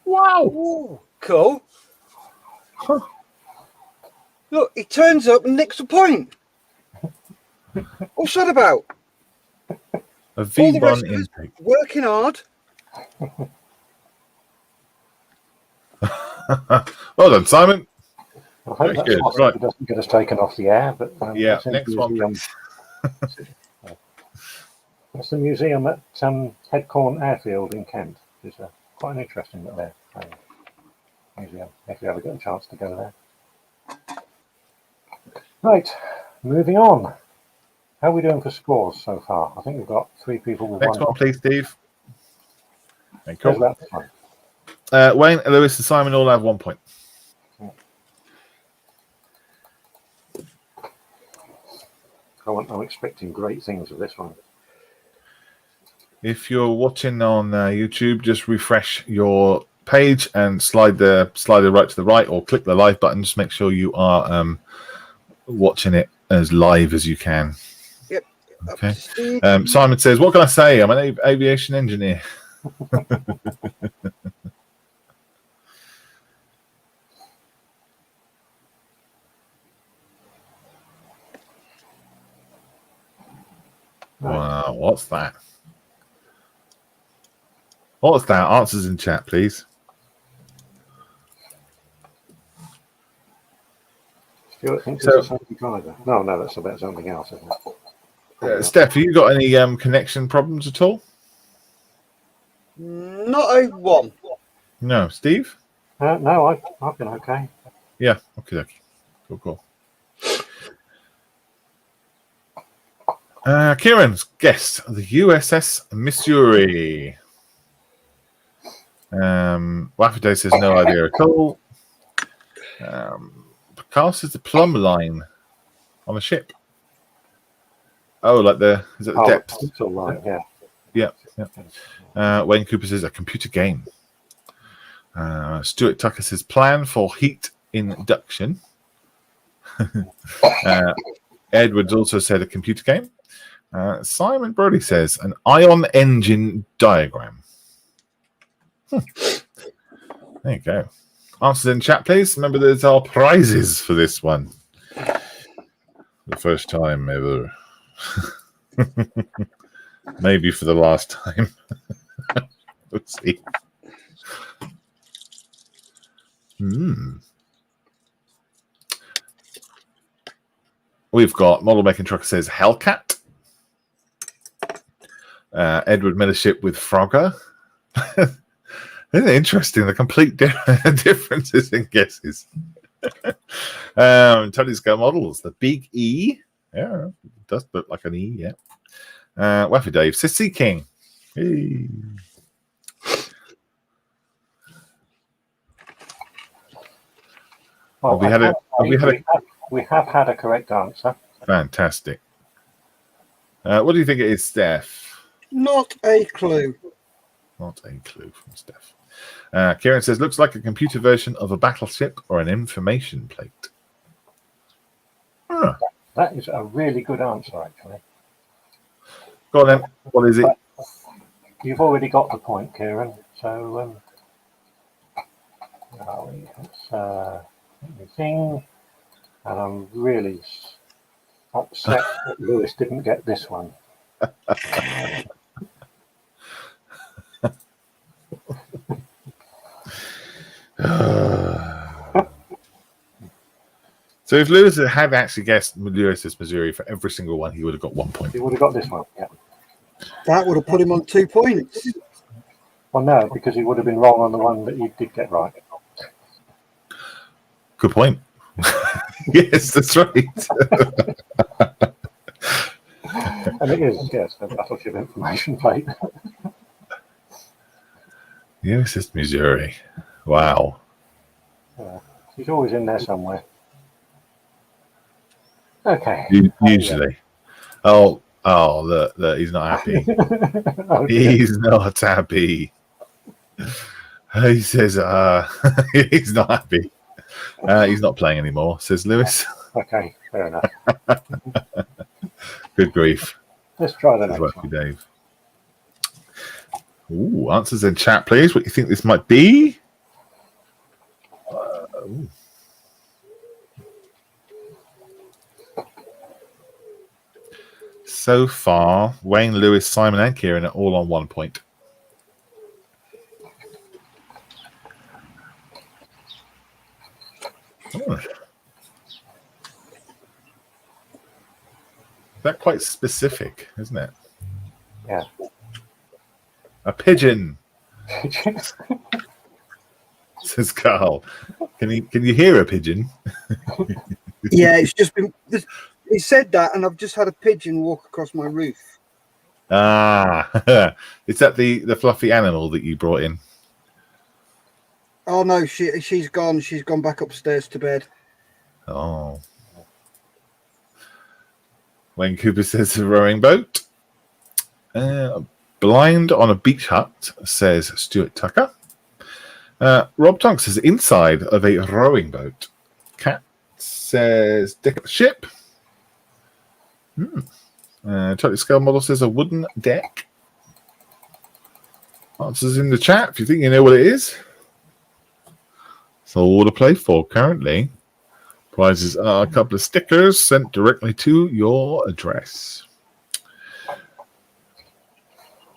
Wow. Ooh, cool. Huh. Look, he turns up and nicks a point. What's that about? A All the rest V1 of us intake. working hard. Well done, Simon. I hope Very that good. possibly Right. doesn't get us taken off the air, but Yeah, that's in next the one. museum. That's the museum at Headcorn Airfield in Kent. It's quite an interesting little museum, if you ever get a chance to go there. Right, moving on. How are we doing for scores so far? I think we've got 3 people with Next one. one, please, Steve. Thank How's you. that fine? Wayne, Lewis, and Simon all have 1 point. I'm expecting great things of this one. If you're watching on YouTube, just refresh your page and slide the right to the right, or click the live button. Just make sure you are watching it as live as you can. Yep. Okay. Simon says, "What can I say? I'm an aviation engineer." Wow, what's that? What's that? Answers in chat, please. Stuart thinks it's a safety driver. No, that's about something else, isn't it? Steph, have you got any connection problems at all? Not a one. No, Steve? No, I've been okay. Yeah, okay. Cool. Kieran's guessed the USS Missouri. Waffy says no idea at all. Carl says the plumb line on a ship. Oh, like the depth? It's all right, yeah. Yeah. Wayne Cooper says a computer game. Stuart Tucker says plan for heat induction. Edwards also said a computer game. Simon Brody says an ion engine diagram. There you go. Answers in chat, please. Remember, there's our prizes for this one. The first time ever. Maybe for the last time. Let's see. We've got Model Making Truck says Hellcat. Edward Millership with Frogger. Isn't it interesting? The complete differences in guesses. Tony Scale Models, the Big E. Yeah, it does look like an E, yeah. Waffy Dave, Sissy King. Hey. Well, we have had a correct answer. Fantastic. What do you think it is, Steph? Not a clue. Not a clue from Steph. Kieran says, looks like a computer version of a battleship or an information plate. Huh. That is a really good answer, actually. Go on then. What is it? You've already got the point, Kieran. So, let me think. And I'm really upset that Lewis didn't get this one. So if Lewis had actually guessed USS Missouri for every single one, he would have got 1 point. He would have got this one, yeah. That would have put him on 2 points. Well, no, because he would have been wrong on the one that you did get right. Good point. Yes, that's right. And it is, yes, a battleship information plate. USS Missouri. Wow. Yeah, he's always in there somewhere. Okay. Usually. Oh, look, he's not happy. Okay. He's not happy. He says, he's not happy. He's not playing anymore, says Lewis. Okay, fair enough. Good grief. Let's try the next Wacky one. Dave. Ooh, answers in chat, please. What do you think this might be? So far, Wayne, Lewis, Simon, and Kieran are all on 1 point. Oh. That's quite specific, isn't it? Yeah. A pigeon, says Carl. Can you hear a pigeon? Yeah, it's just been. He said that, and I've just had a pigeon walk across my roof. Ah, is that the fluffy animal that you brought in? Oh no, she's gone. She's gone back upstairs to bed. Oh. Wayne Cooper says a rowing boat. Blind on a beach hut, says Stuart Tucker. Rob Tonk says inside of a rowing boat. Cat says deck of the ship. Totally Scale Model says a wooden deck. Answers in the chat if you think you know what it is. It's all to play for currently. Prizes are a couple of stickers sent directly to your address.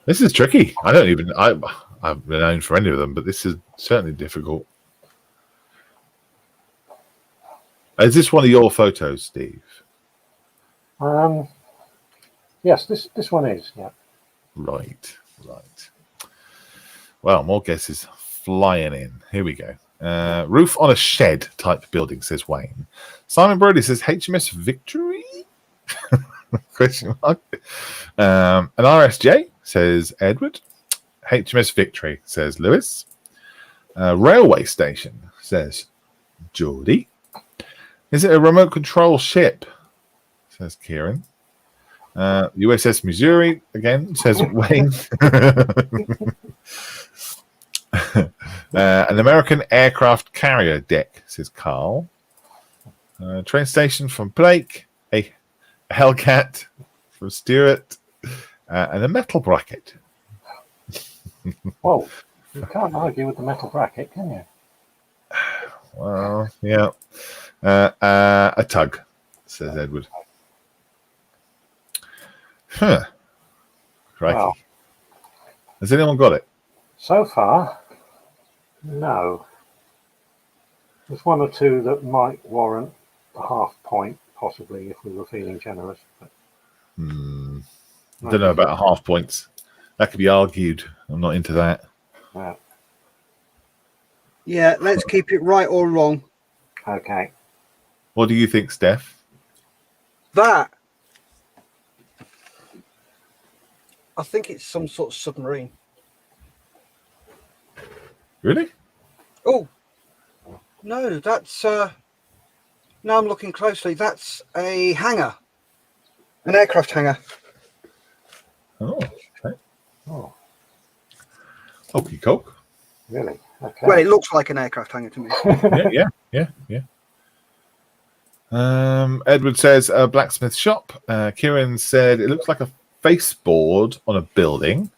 This is tricky. I haven't been known for any of them, but this is certainly difficult. Is this one of your photos, Steve? Yes, this one is. Yeah. Right. Well, more guesses flying in. Here we go. Roof on a shed type building, says Wayne. Simon Brody says HMS Victory? Question mark. An RSJ, says Edward. HMS Victory, says Lewis. Railway station, says Geordie. Is it a remote control ship? Says Kieran. USS Missouri, again, says Wayne. An American aircraft carrier deck, says Carl. Train station from Blake. A Hellcat from Stuart. And a metal bracket. Well, you can't argue with the metal bracket, can you? Well, yeah. A tug, says Edward. Huh. Crikey. Well, has anyone got it? so far, no. There's one or two that might warrant a half point, possibly, if we were feeling generous. But I don't know about half points. That could be argued. I'm not into that. Yeah. Yeah, let's keep it right or wrong. Okay. What do you think, Steph? That. I think it's some sort of submarine. Really? Oh, no, that's... now I'm looking closely. That's a hangar. An aircraft hangar. Oh, okay. Oh, Okie coke. really? Okay. Well, it looks like an aircraft hangar to me. Yeah. Edward says a blacksmith shop. Kieran said it looks like a faceboard on a building.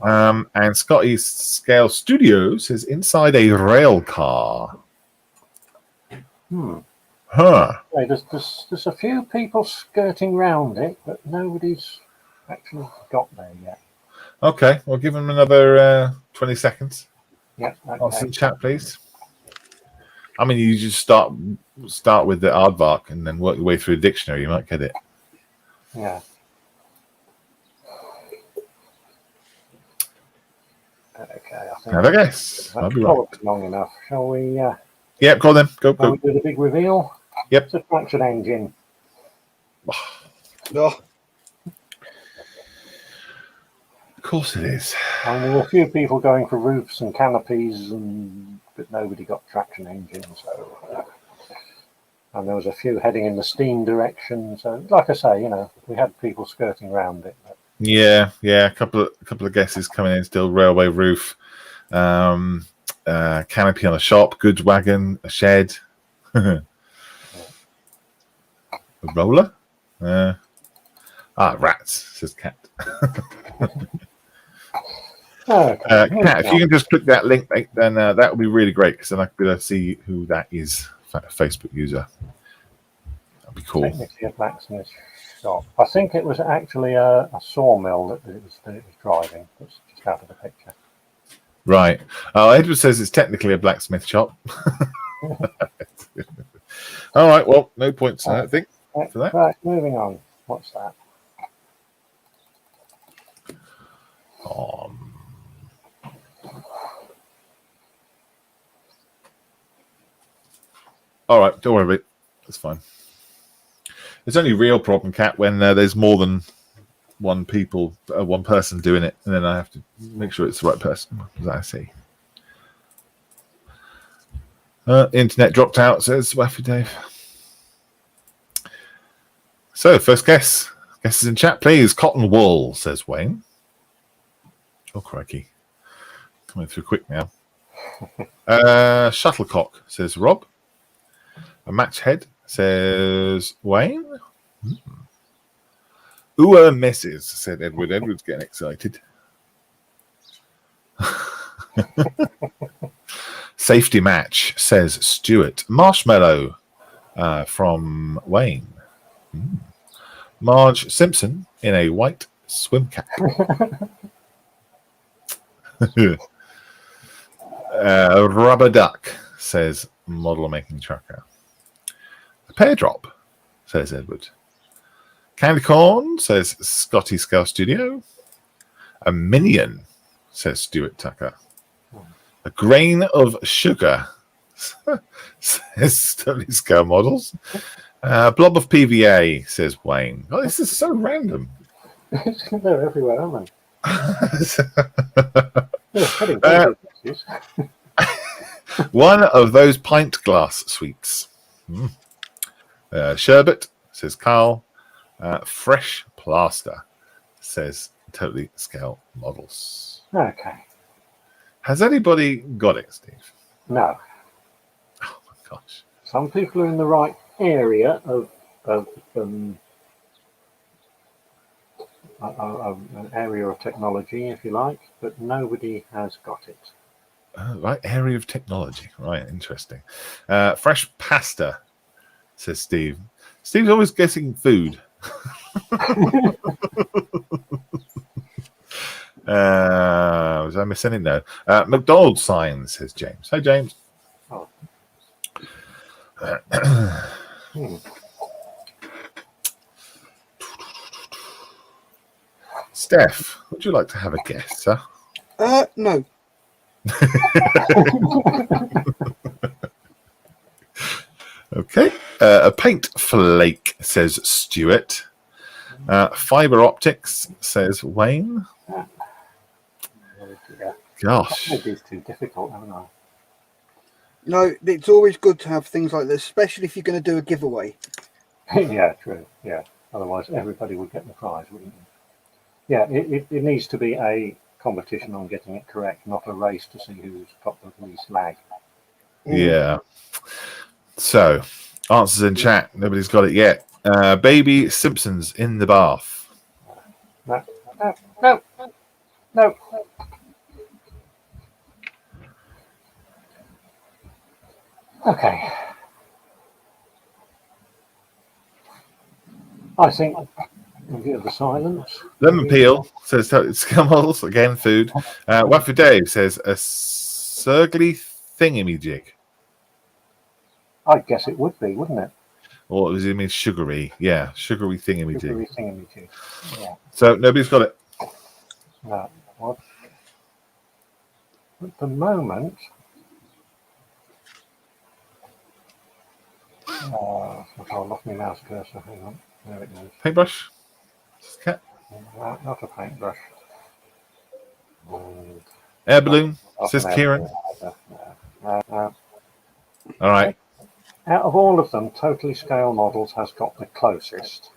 And Scotty Scale Studios says inside a rail car. Huh. Okay, there's a few people skirting round it, but nobody's actually got there yet. Okay, we'll give them another 20 seconds. Yeah. Answer Okay. in chat, please. I mean, you just start with the aardvark and then work your way through a dictionary. You might get it. Yeah. Okay, I think Have a guess. I'll that's be right. probably long enough. Shall we? Yep, go on then. Go. Shall we do the big reveal? Yep. It's a traction engine. No. Of course it is. And there were a few people going for roofs and canopies, but nobody got traction engine. So, and there was a few heading in the steam direction. So, like I say, we had people skirting around it. But... Yeah. A couple of guesses coming in still. Railway roof, canopy on a shop, goods wagon, a shed, a roller. Rats, says Cat. Okay. Cat, if you can just click that link, mate, then that would be really great because then I could be able to see who that is. A Facebook user. That'd be cool. Technically a blacksmith shop. I think it was actually a sawmill that it was driving. It's just out of the picture. Right. Edward says it's technically a blacksmith shop. All right. Well, no points, I don't think, for that. Right, moving on. What's that? All right. Don't worry about it. That's fine. It's only a real problem, Cat, when there's more than one person doing it, and then I have to make sure it's the right person, as I see. Internet dropped out, says Waffy Dave. So, first guess. Guesses in chat, please. Cotton wool, says Wayne. Oh, crikey. Coming through quick now. Shuttlecock, says Rob. A match head, says Wayne. Ooh, misses, said Edward. Edward's getting excited. Safety match, says Stuart. Marshmallow from Wayne. Marge Simpson in a white swim cap. Rubber duck, says Model Making Tracker. A pear drop, says Edward. Candy corn, says Scotty Scout Studio. A minion, says Stuart Tucker. A grain of sugar, says Study Scale Models. A blob of PVA, says Wayne. Oh, this is so random. They're everywhere, aren't they? One of those pint glass sweets. Sherbet, says Carl. Fresh plaster, says Totally Scale Models. Okay. Has anybody got it, Steve? No. Oh my gosh. Some people are in the right area of an area of technology, if you like, but nobody has got it. Right area of technology. Right, interesting. Fresh pasta, says Steve. Steve's always guessing food. Was I missing it? No. McDonald's sign, says James. Hi, James. Oh. Steph, would you like to have a guess, sir? No. Okay. A paint flake, says Stuart. Fiber optics, says Wayne. Gosh. It is too difficult, haven't I? No, it's always good to have things like this, especially if you're going to do a giveaway. Yeah, true. Yeah. Otherwise, everybody would get the prize, wouldn't it? Yeah, it needs to be a competition on getting it correct, not a race to see who's got the least lag. Yeah. So, answers in chat. Nobody's got it yet. Baby Simpsons in the bath. No. Okay. I think we'll give the silence. Lemon peel, says Scummels. Again, food. Waffle Dave says a surgly thingamajig. I guess it would be, wouldn't it? Or does it mean sugary? Yeah, sugary thingamajig. Sugary thingamajig. Yeah. So nobody's got it. No. What? At the moment, I lost my mouse cursor. Hang on. There it goes. Paintbrush. Cat. No, not a paintbrush. Air balloon, says Kieran. All right. Out of all of them, Totally Scale Models has got the closest.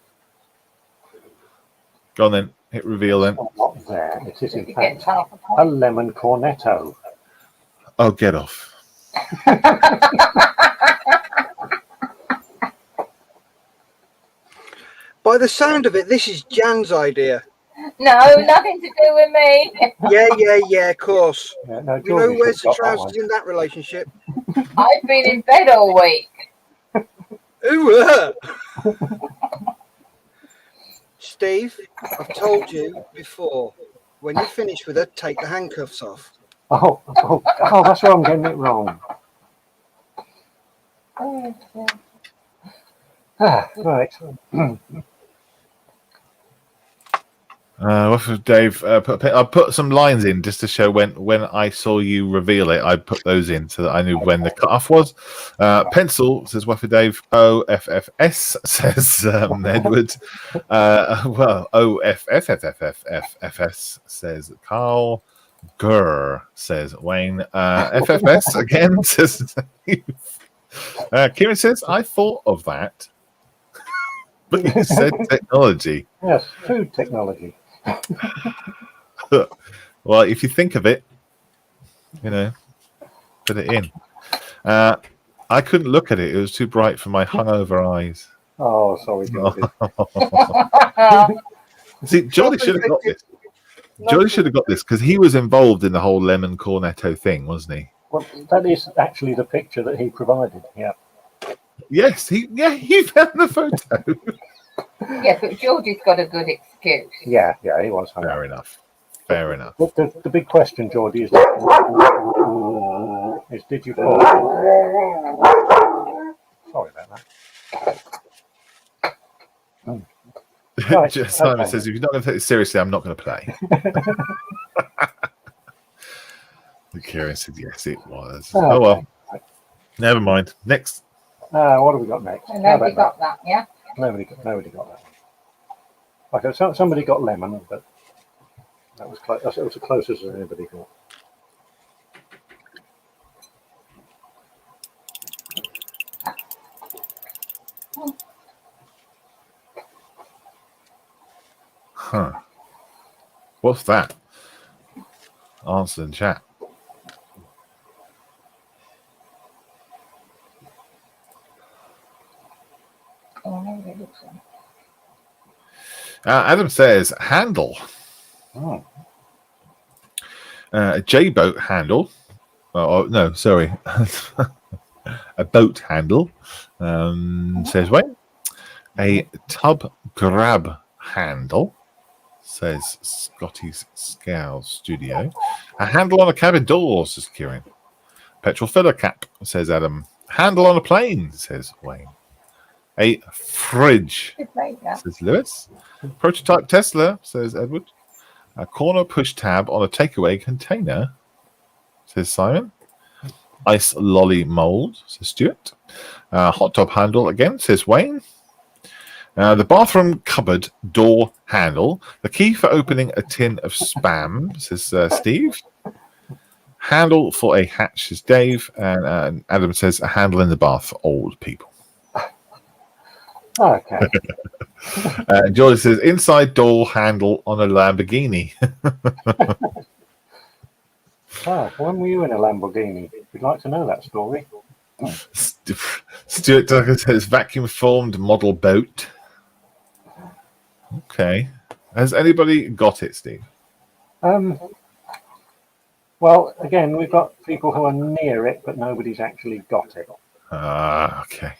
Go on then. Hit reveal then. Not there. It is in fact a lemon cornetto. Oh, get off. By the sound of it, this is Jan's idea. No, nothing to do with me. Yeah, of course. Yeah, no, We know where's the trousers in that relationship. I've been in bed all week. Ooh, Steve, I've told you before, when you finish with her, take the handcuffs off. Oh, that's where I'm getting it wrong. Right. Dave, I put some lines in just to show when I saw you reveal it. I put those in so that I knew when the cutoff was. Pencil, says Waffle Dave. OFFS, says Edward. Well, OFFFFFS, says Carl. Grr, says Wayne. FFS again, says Steve. Kieran says, I thought of that. But you said technology. Yes, food technology. Well, if you think of it, you know, put it in. I couldn't look at it. It was too bright for my hungover eyes. Oh, sorry, Geordie. See, Jolly should have got this. Jolly should have got this because he was involved in the whole lemon cornetto thing, wasn't he? Well, that is actually the picture that he provided. Yeah. Yes, he found the photo. Yeah, but Georgie's got a good excuse. Yeah, he was. Fair enough. Fair enough. The big question, Geordie, is did you fall? Sorry about that. Right, Simon okay. says, if you're not going to take this seriously, I'm not going to play. Kieran said, yes, it was. Oh, Oh, well. okay. Never mind. Next. What have we got next? And nobody got that, yeah? Nobody got that. Okay, so somebody got lemon, but that was close. That was the closest as anybody got. Huh. What's that? Answer in chat. Oh, nobody looks like it. Adam says, handle. Oh. A J-boat handle. Oh, no, sorry. A boat handle. Says, wait. A tub grab handle. Says Scotty's Scowl Studio. A handle on a cabin door, says Kieran. Petrol filler cap, says Adam. Handle on a plane, says Wayne. A fridge, Good play, yeah. says Lewis. Prototype Tesla, says Edward. A corner push tab on a takeaway container, says Simon. Ice lolly mold, says Stuart. Hot tub handle again, says Wayne. The bathroom cupboard door handle. The key for opening a tin of Spam, says Steve. Handle for a hatch, says Dave. And Adam says a handle in the bath for old people. Okay. George says inside door handle on a Lamborghini. When were you in a Lamborghini? We'd like to know that story. Stuart Tucker says vacuum formed model boat. Okay. Has anybody got it, Steve? Well, again, we've got people who are near it, but nobody's actually got it. Okay.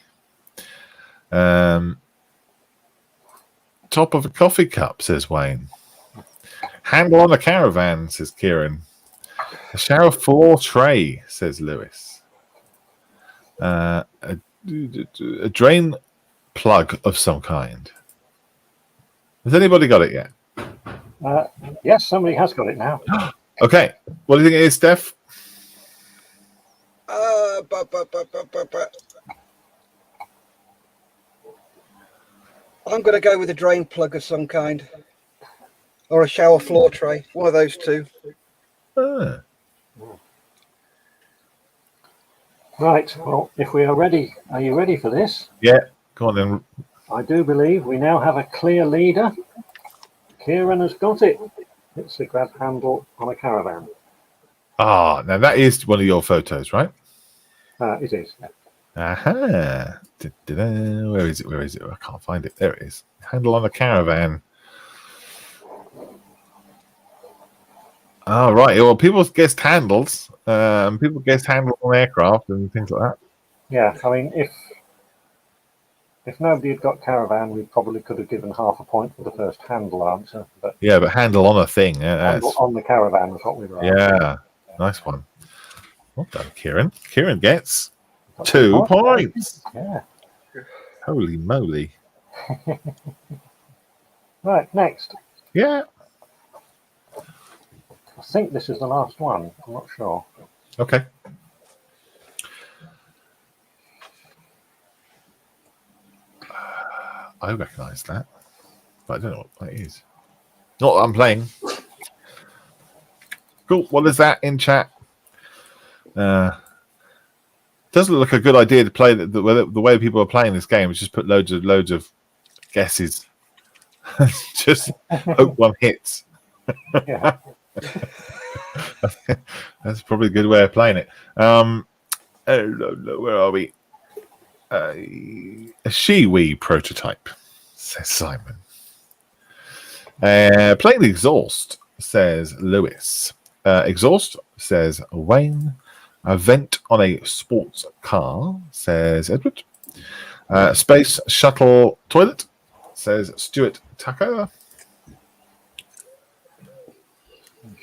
Top of a coffee cup, says Wayne. Handle on a caravan, says Kieran. A shower floor tray, says Lewis. A drain plug of some kind. Has anybody got it yet? Yes, somebody has got it now. Okay. What do you think it is, Steph? I'm going to go with a drain plug of some kind. Or a shower floor tray. One of those two. Right, well, if we are ready, are you ready for this? Yeah. Go on then. I do believe we now have a clear leader. Kieran has got it. It's the grab handle on a caravan. Now that is one of your photos, right? It is. Aha. Where is it? Where is it? I can't find it. There it is. Handle on a caravan. Oh, right. Well, people guessed handles. People guessed handles on aircraft and things like that. Yeah, I mean, if nobody had got caravan, we probably could have given half a point for the first handle answer. But yeah, but handle on a thing. handle on the caravan was what we were Yeah, nice one. Well done, Kieran. Kieran gets 2 points. Yeah. Holy moly. Right, next. Yeah. I think this is the last one. I'm not sure. Okay. I recognise that, but I don't know what that is. Not that I'm playing. Cool. What is that in chat? Doesn't look like a good idea to play the way people are playing this game is just put loads of guesses Just hope one hits. Yeah. That's probably a good way of playing it. Where are we? A Shiwi prototype, says Simon. Playing the exhaust, says Lewis. Exhaust, says Wayne. A vent on a sports car, says Edward. Space shuttle toilet, says Stuart Tucker.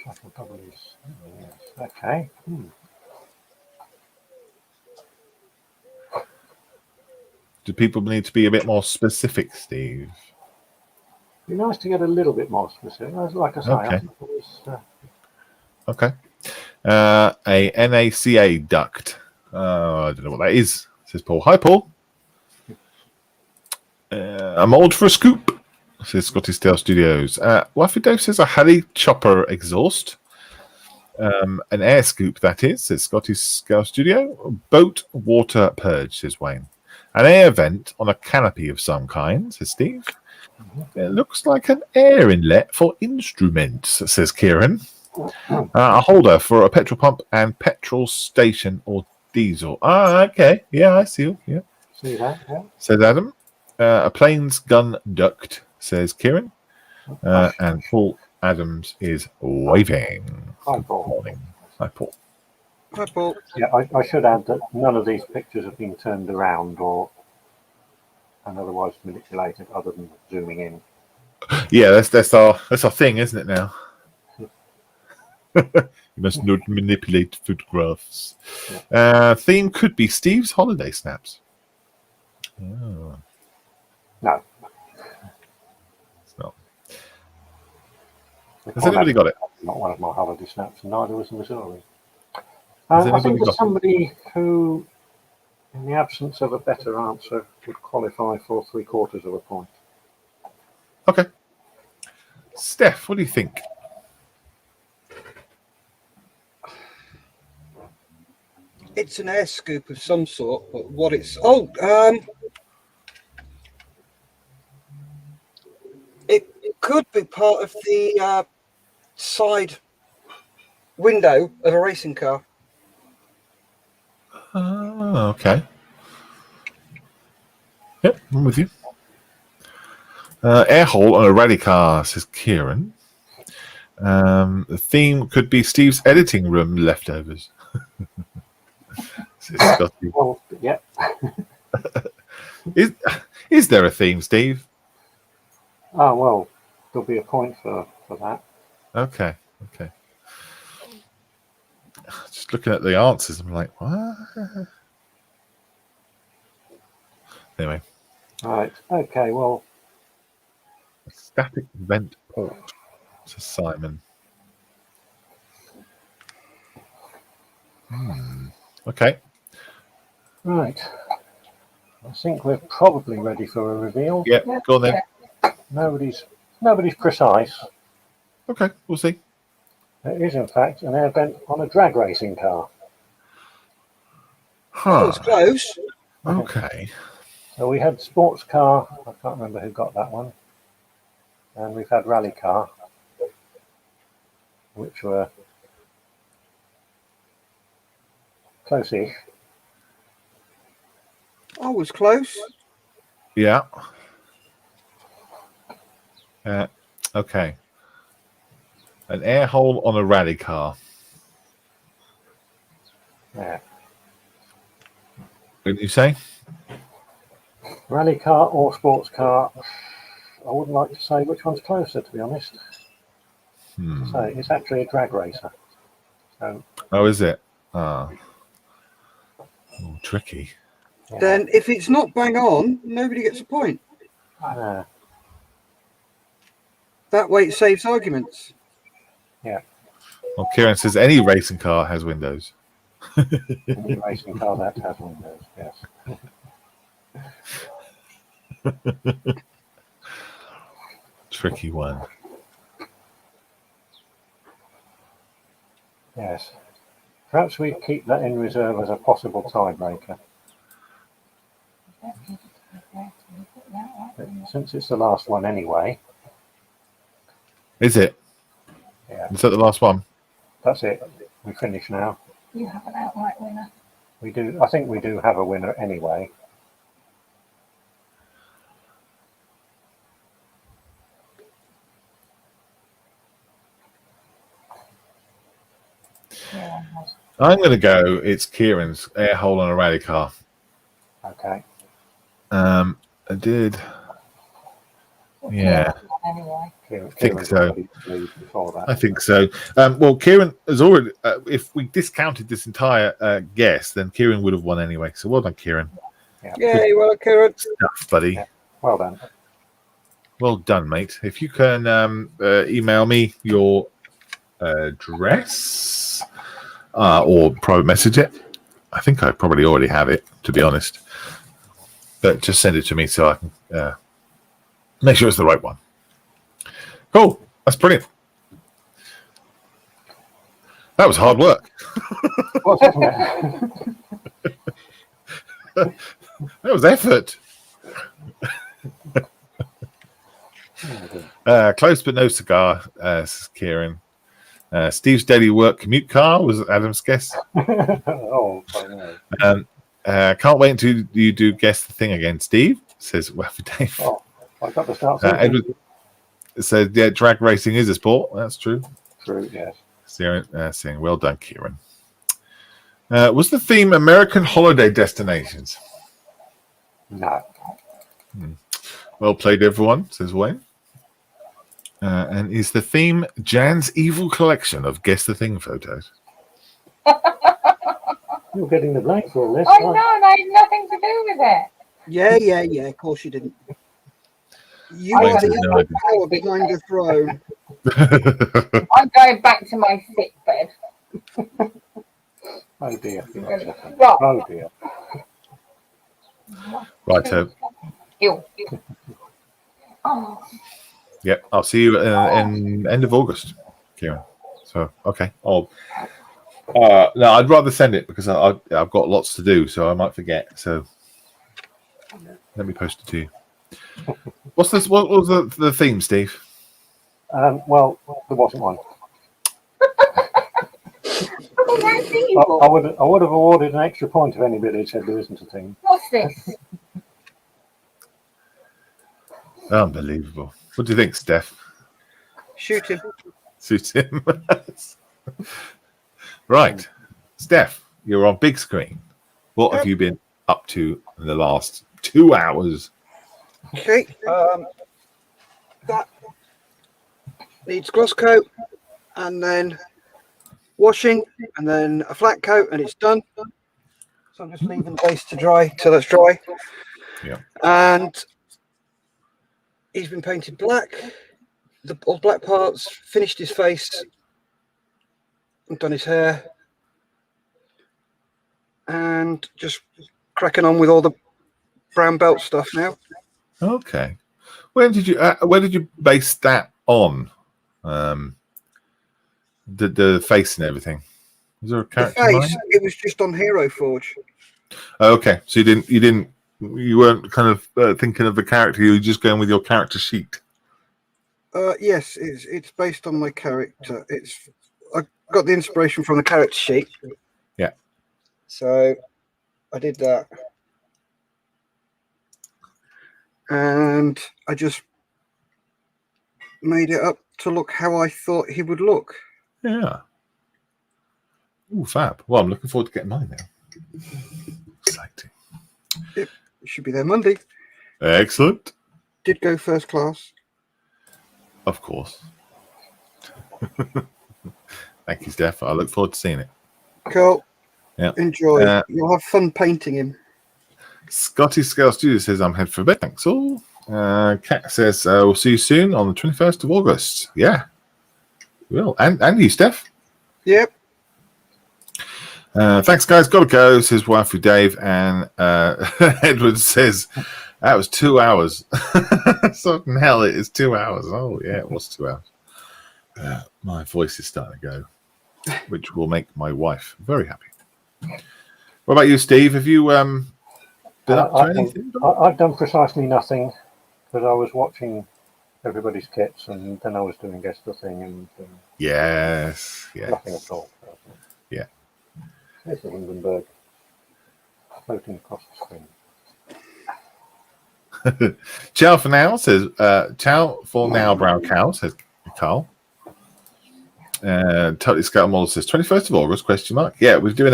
Shuttle W's. Yes. Okay. Do people need to be a bit more specific, Steve? Be nice to get a little bit more specific. Like I say, Okay. I think it was, Okay. A NACA duct. I don't know what that is, says Paul. Hi, Paul. A mold for a scoop, says Scottish Tale Studios. Waffy Dave says a Harry Chopper exhaust. An air scoop, that is, says Scottish Tale Studio. Boat water purge, says Wayne. An air vent on a canopy of some kind, says Steve. It looks like an air inlet for instruments, says Kieran. A holder for a petrol pump and petrol station or diesel. Okay. Yeah, I see. Yeah. see that? Yeah. Says Adam. A plane's gun duct, says Kieran. And Paul Adams is waving. Hi, Paul. Morning. Hi, Paul. Hi, Paul. Yeah, I should add that none of these pictures have been turned around or and otherwise manipulated, other than zooming in. Yeah, that's our thing, isn't it now? You must not manipulate photographs. Theme could be Steve's holiday snaps. Oh, No. it's not. Has anybody got it? Not one of my holiday snaps, and neither was Missouri. Has I anybody think got there's it? somebody who, in the absence of a better answer, would qualify for 3/4 of a point. Okay. Steph, what do you think? It's an air scoop of some sort, but what it's it could be part of the side window of a racing car. Okay. Yep, I'm with you. Air hole on a rally car, says Kieran. The theme could be Steve's editing room leftovers. Says Scotty. Well, yeah. Is there a theme, Steve? Oh, well, there'll be a point for that. Okay. Just looking at the answers, I'm like, what? Anyway, Right. Okay, well, a static vent port, says Simon. Okay. right. I think we're probably ready for a reveal. Yeah, go on then. Nobody's precise. Okay, we'll see. It is, in fact, an air vent on a drag racing car. Oh, it's close. Okay. So we had sports car. I can't remember who got that one. And we've had rally car, which were close-ish. Oh, it was close. Yeah. Okay. An air hole on a rally car. Yeah. What did you say? Rally car or sports car. I wouldn't like to say which one's closer, to be honest. So it's actually a drag racer. So, Oh, is it? Oh, tricky. yeah. Then, if it's not bang on, nobody gets a point. That way, it saves arguments. Yeah. Well, Kieran says any racing car has windows. Any racing car that has windows, yes. Tricky one. Yes. Perhaps we keep that in reserve as a possible tiebreaker. Since it's the last one anyway, Is it? Yeah, Is that the last one? that's it. We finish now. You have an outright winner. We do. I think we do have a winner anyway. Yeah. I'm going to go. It's Kieran's air hole on a rally car. Okay. I did. Yeah, Anyway. Kieran, think Kieran's so. already lead before that. I think so. Well, Kieran has already. If we discounted this entire guess, then Kieran would have won anyway. So well done, Kieran. Yay, well, Kieran. Stuff, buddy. Yeah. Well done. Well done, mate. If you can email me your address or private message it. I think I probably already have it, to be honest. But just send it to me so I can make sure it's the right one. Cool. That's brilliant. That was hard work. What's happening? That was effort. Close but no cigar, says Kieran. Steve's daily work commute car was Adam's guess. Oh, I know. Can't wait until you do guess the thing again, Steve, says Waffy Dave. Oh, I've got to start Edward said, yeah, drag racing is a sport. That's true. True, yes. Saying, well done, Kieran. Was the theme American holiday destinations? No. Well played, everyone, says Wayne. And is the theme Jan's evil collection of Guess the Thing photos? You're getting the blame for all this. I know, and I had nothing to do with it. Yeah. Of course you didn't. You Wayne are says no the power behind the throne. I'm going back to my sick bed. Oh dear. Right. Oh dear. Right, so Ew. Oh, yeah, I'll see you in end of August, Kieran. So okay, I'll. No, I'd rather send it because I've got lots to do, so I might forget. So let me post it to you. What's this? What was the theme, Steve? Well, there wasn't one. oh, that's I evil. would have awarded an extra point if anybody had said there isn't a thing. What's this? Unbelievable. What do you think, Steph? Shoot him. Suits him. Right, Steph, you're on big screen. What have you been up to in the last 2 hours? Okay. That needs gloss coat, and then washing, and then a flat coat, and it's done. So I'm just leaving the base to dry till it's dry. Yeah. And he's been painted black. All black parts. Finished his face. And done his hair. And just cracking on with all the brown belt stuff now. Okay. Where did you base that on? The face and everything. Is there a The character? in face, mind? it was just on Hero Forge. Oh, okay. So you weren't kind of thinking of the character. You were just going with your character sheet. Yes, it's based on my character. I got the inspiration from the character sheet. Yeah. So I did that. And I just made it up to look how I thought he would look. Yeah. Ooh, fab. Well, I'm looking forward to getting mine now. Exciting. It should be there Monday. Excellent. Did go first class. Of course. Thank you, Steph. I look forward to seeing it. Cool. Yeah. Enjoy. You'll have fun painting him. Scotty Scale Studio says, I'm head for bed. Thanks all. Kat says, we'll see you soon on the 21st of August. Yeah. We will. And you, Steph. Yep. Thanks, guys. Gotta go, says Wifey Dave. And Edward says, that was 2 hours. So hell, it is 2 hours. Oh, yeah, it was 2 hours. My voice is starting to go, which will make my wife very happy. What about you, Steve? Have you been up to anything? I've done precisely nothing because I was watching everybody's kits, and then I was doing guess the thing, and Yes. Yeah. nothing at all. Yeah. There's the Hindenburg floating across the screen. Ciao for now, says ciao for now, brown cow, says Carl. Totally Scale Model says 21st of August, question mark. Yeah, we're doing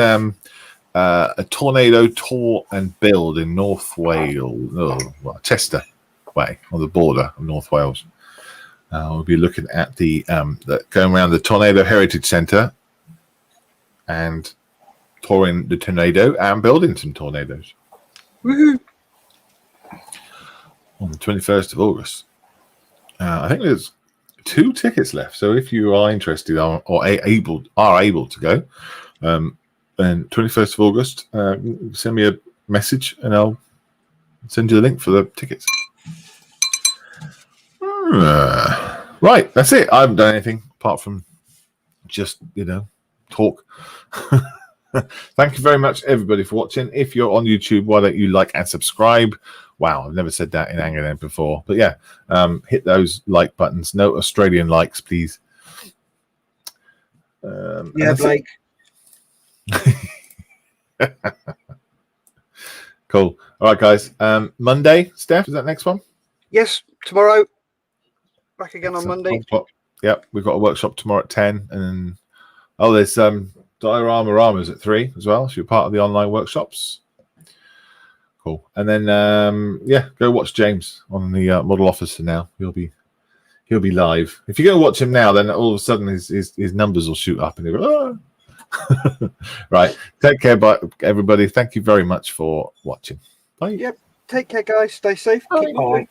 a tornado tour and build in North Wales, Chester way, on the border of North Wales. We'll be looking at the going around the Tornado Heritage Centre and touring the tornado and building some tornadoes. Woohoo! On the 21st of August. I think there's 2 tickets left, so if you are interested or able to go, then 21st of August, send me a message and I'll send you the link for the tickets. Right, that's it. I haven't done anything apart from just, talk. Thank you very much, everybody, for watching. If you're on YouTube, why don't you like and subscribe? Wow, I've never said that in Anglian before. But yeah, hit those like buttons. No Australian likes, please. Yeah, Blake. Cool. All right, guys. Monday, Steph, is that next one? Yes, tomorrow. Back again on Monday. Yep, we've got a workshop tomorrow at 10. And there's Diorama Ramas at 3 as well. So you're part of the online workshops. Cool. And then go watch James on the Model Officer now. He'll be live. If you go watch him now, then all of a sudden his numbers will shoot up and he'll go, ah! Right. Take care, everybody. Thank you very much for watching. Bye. Yep. Take care, guys. Stay safe. Keep moving.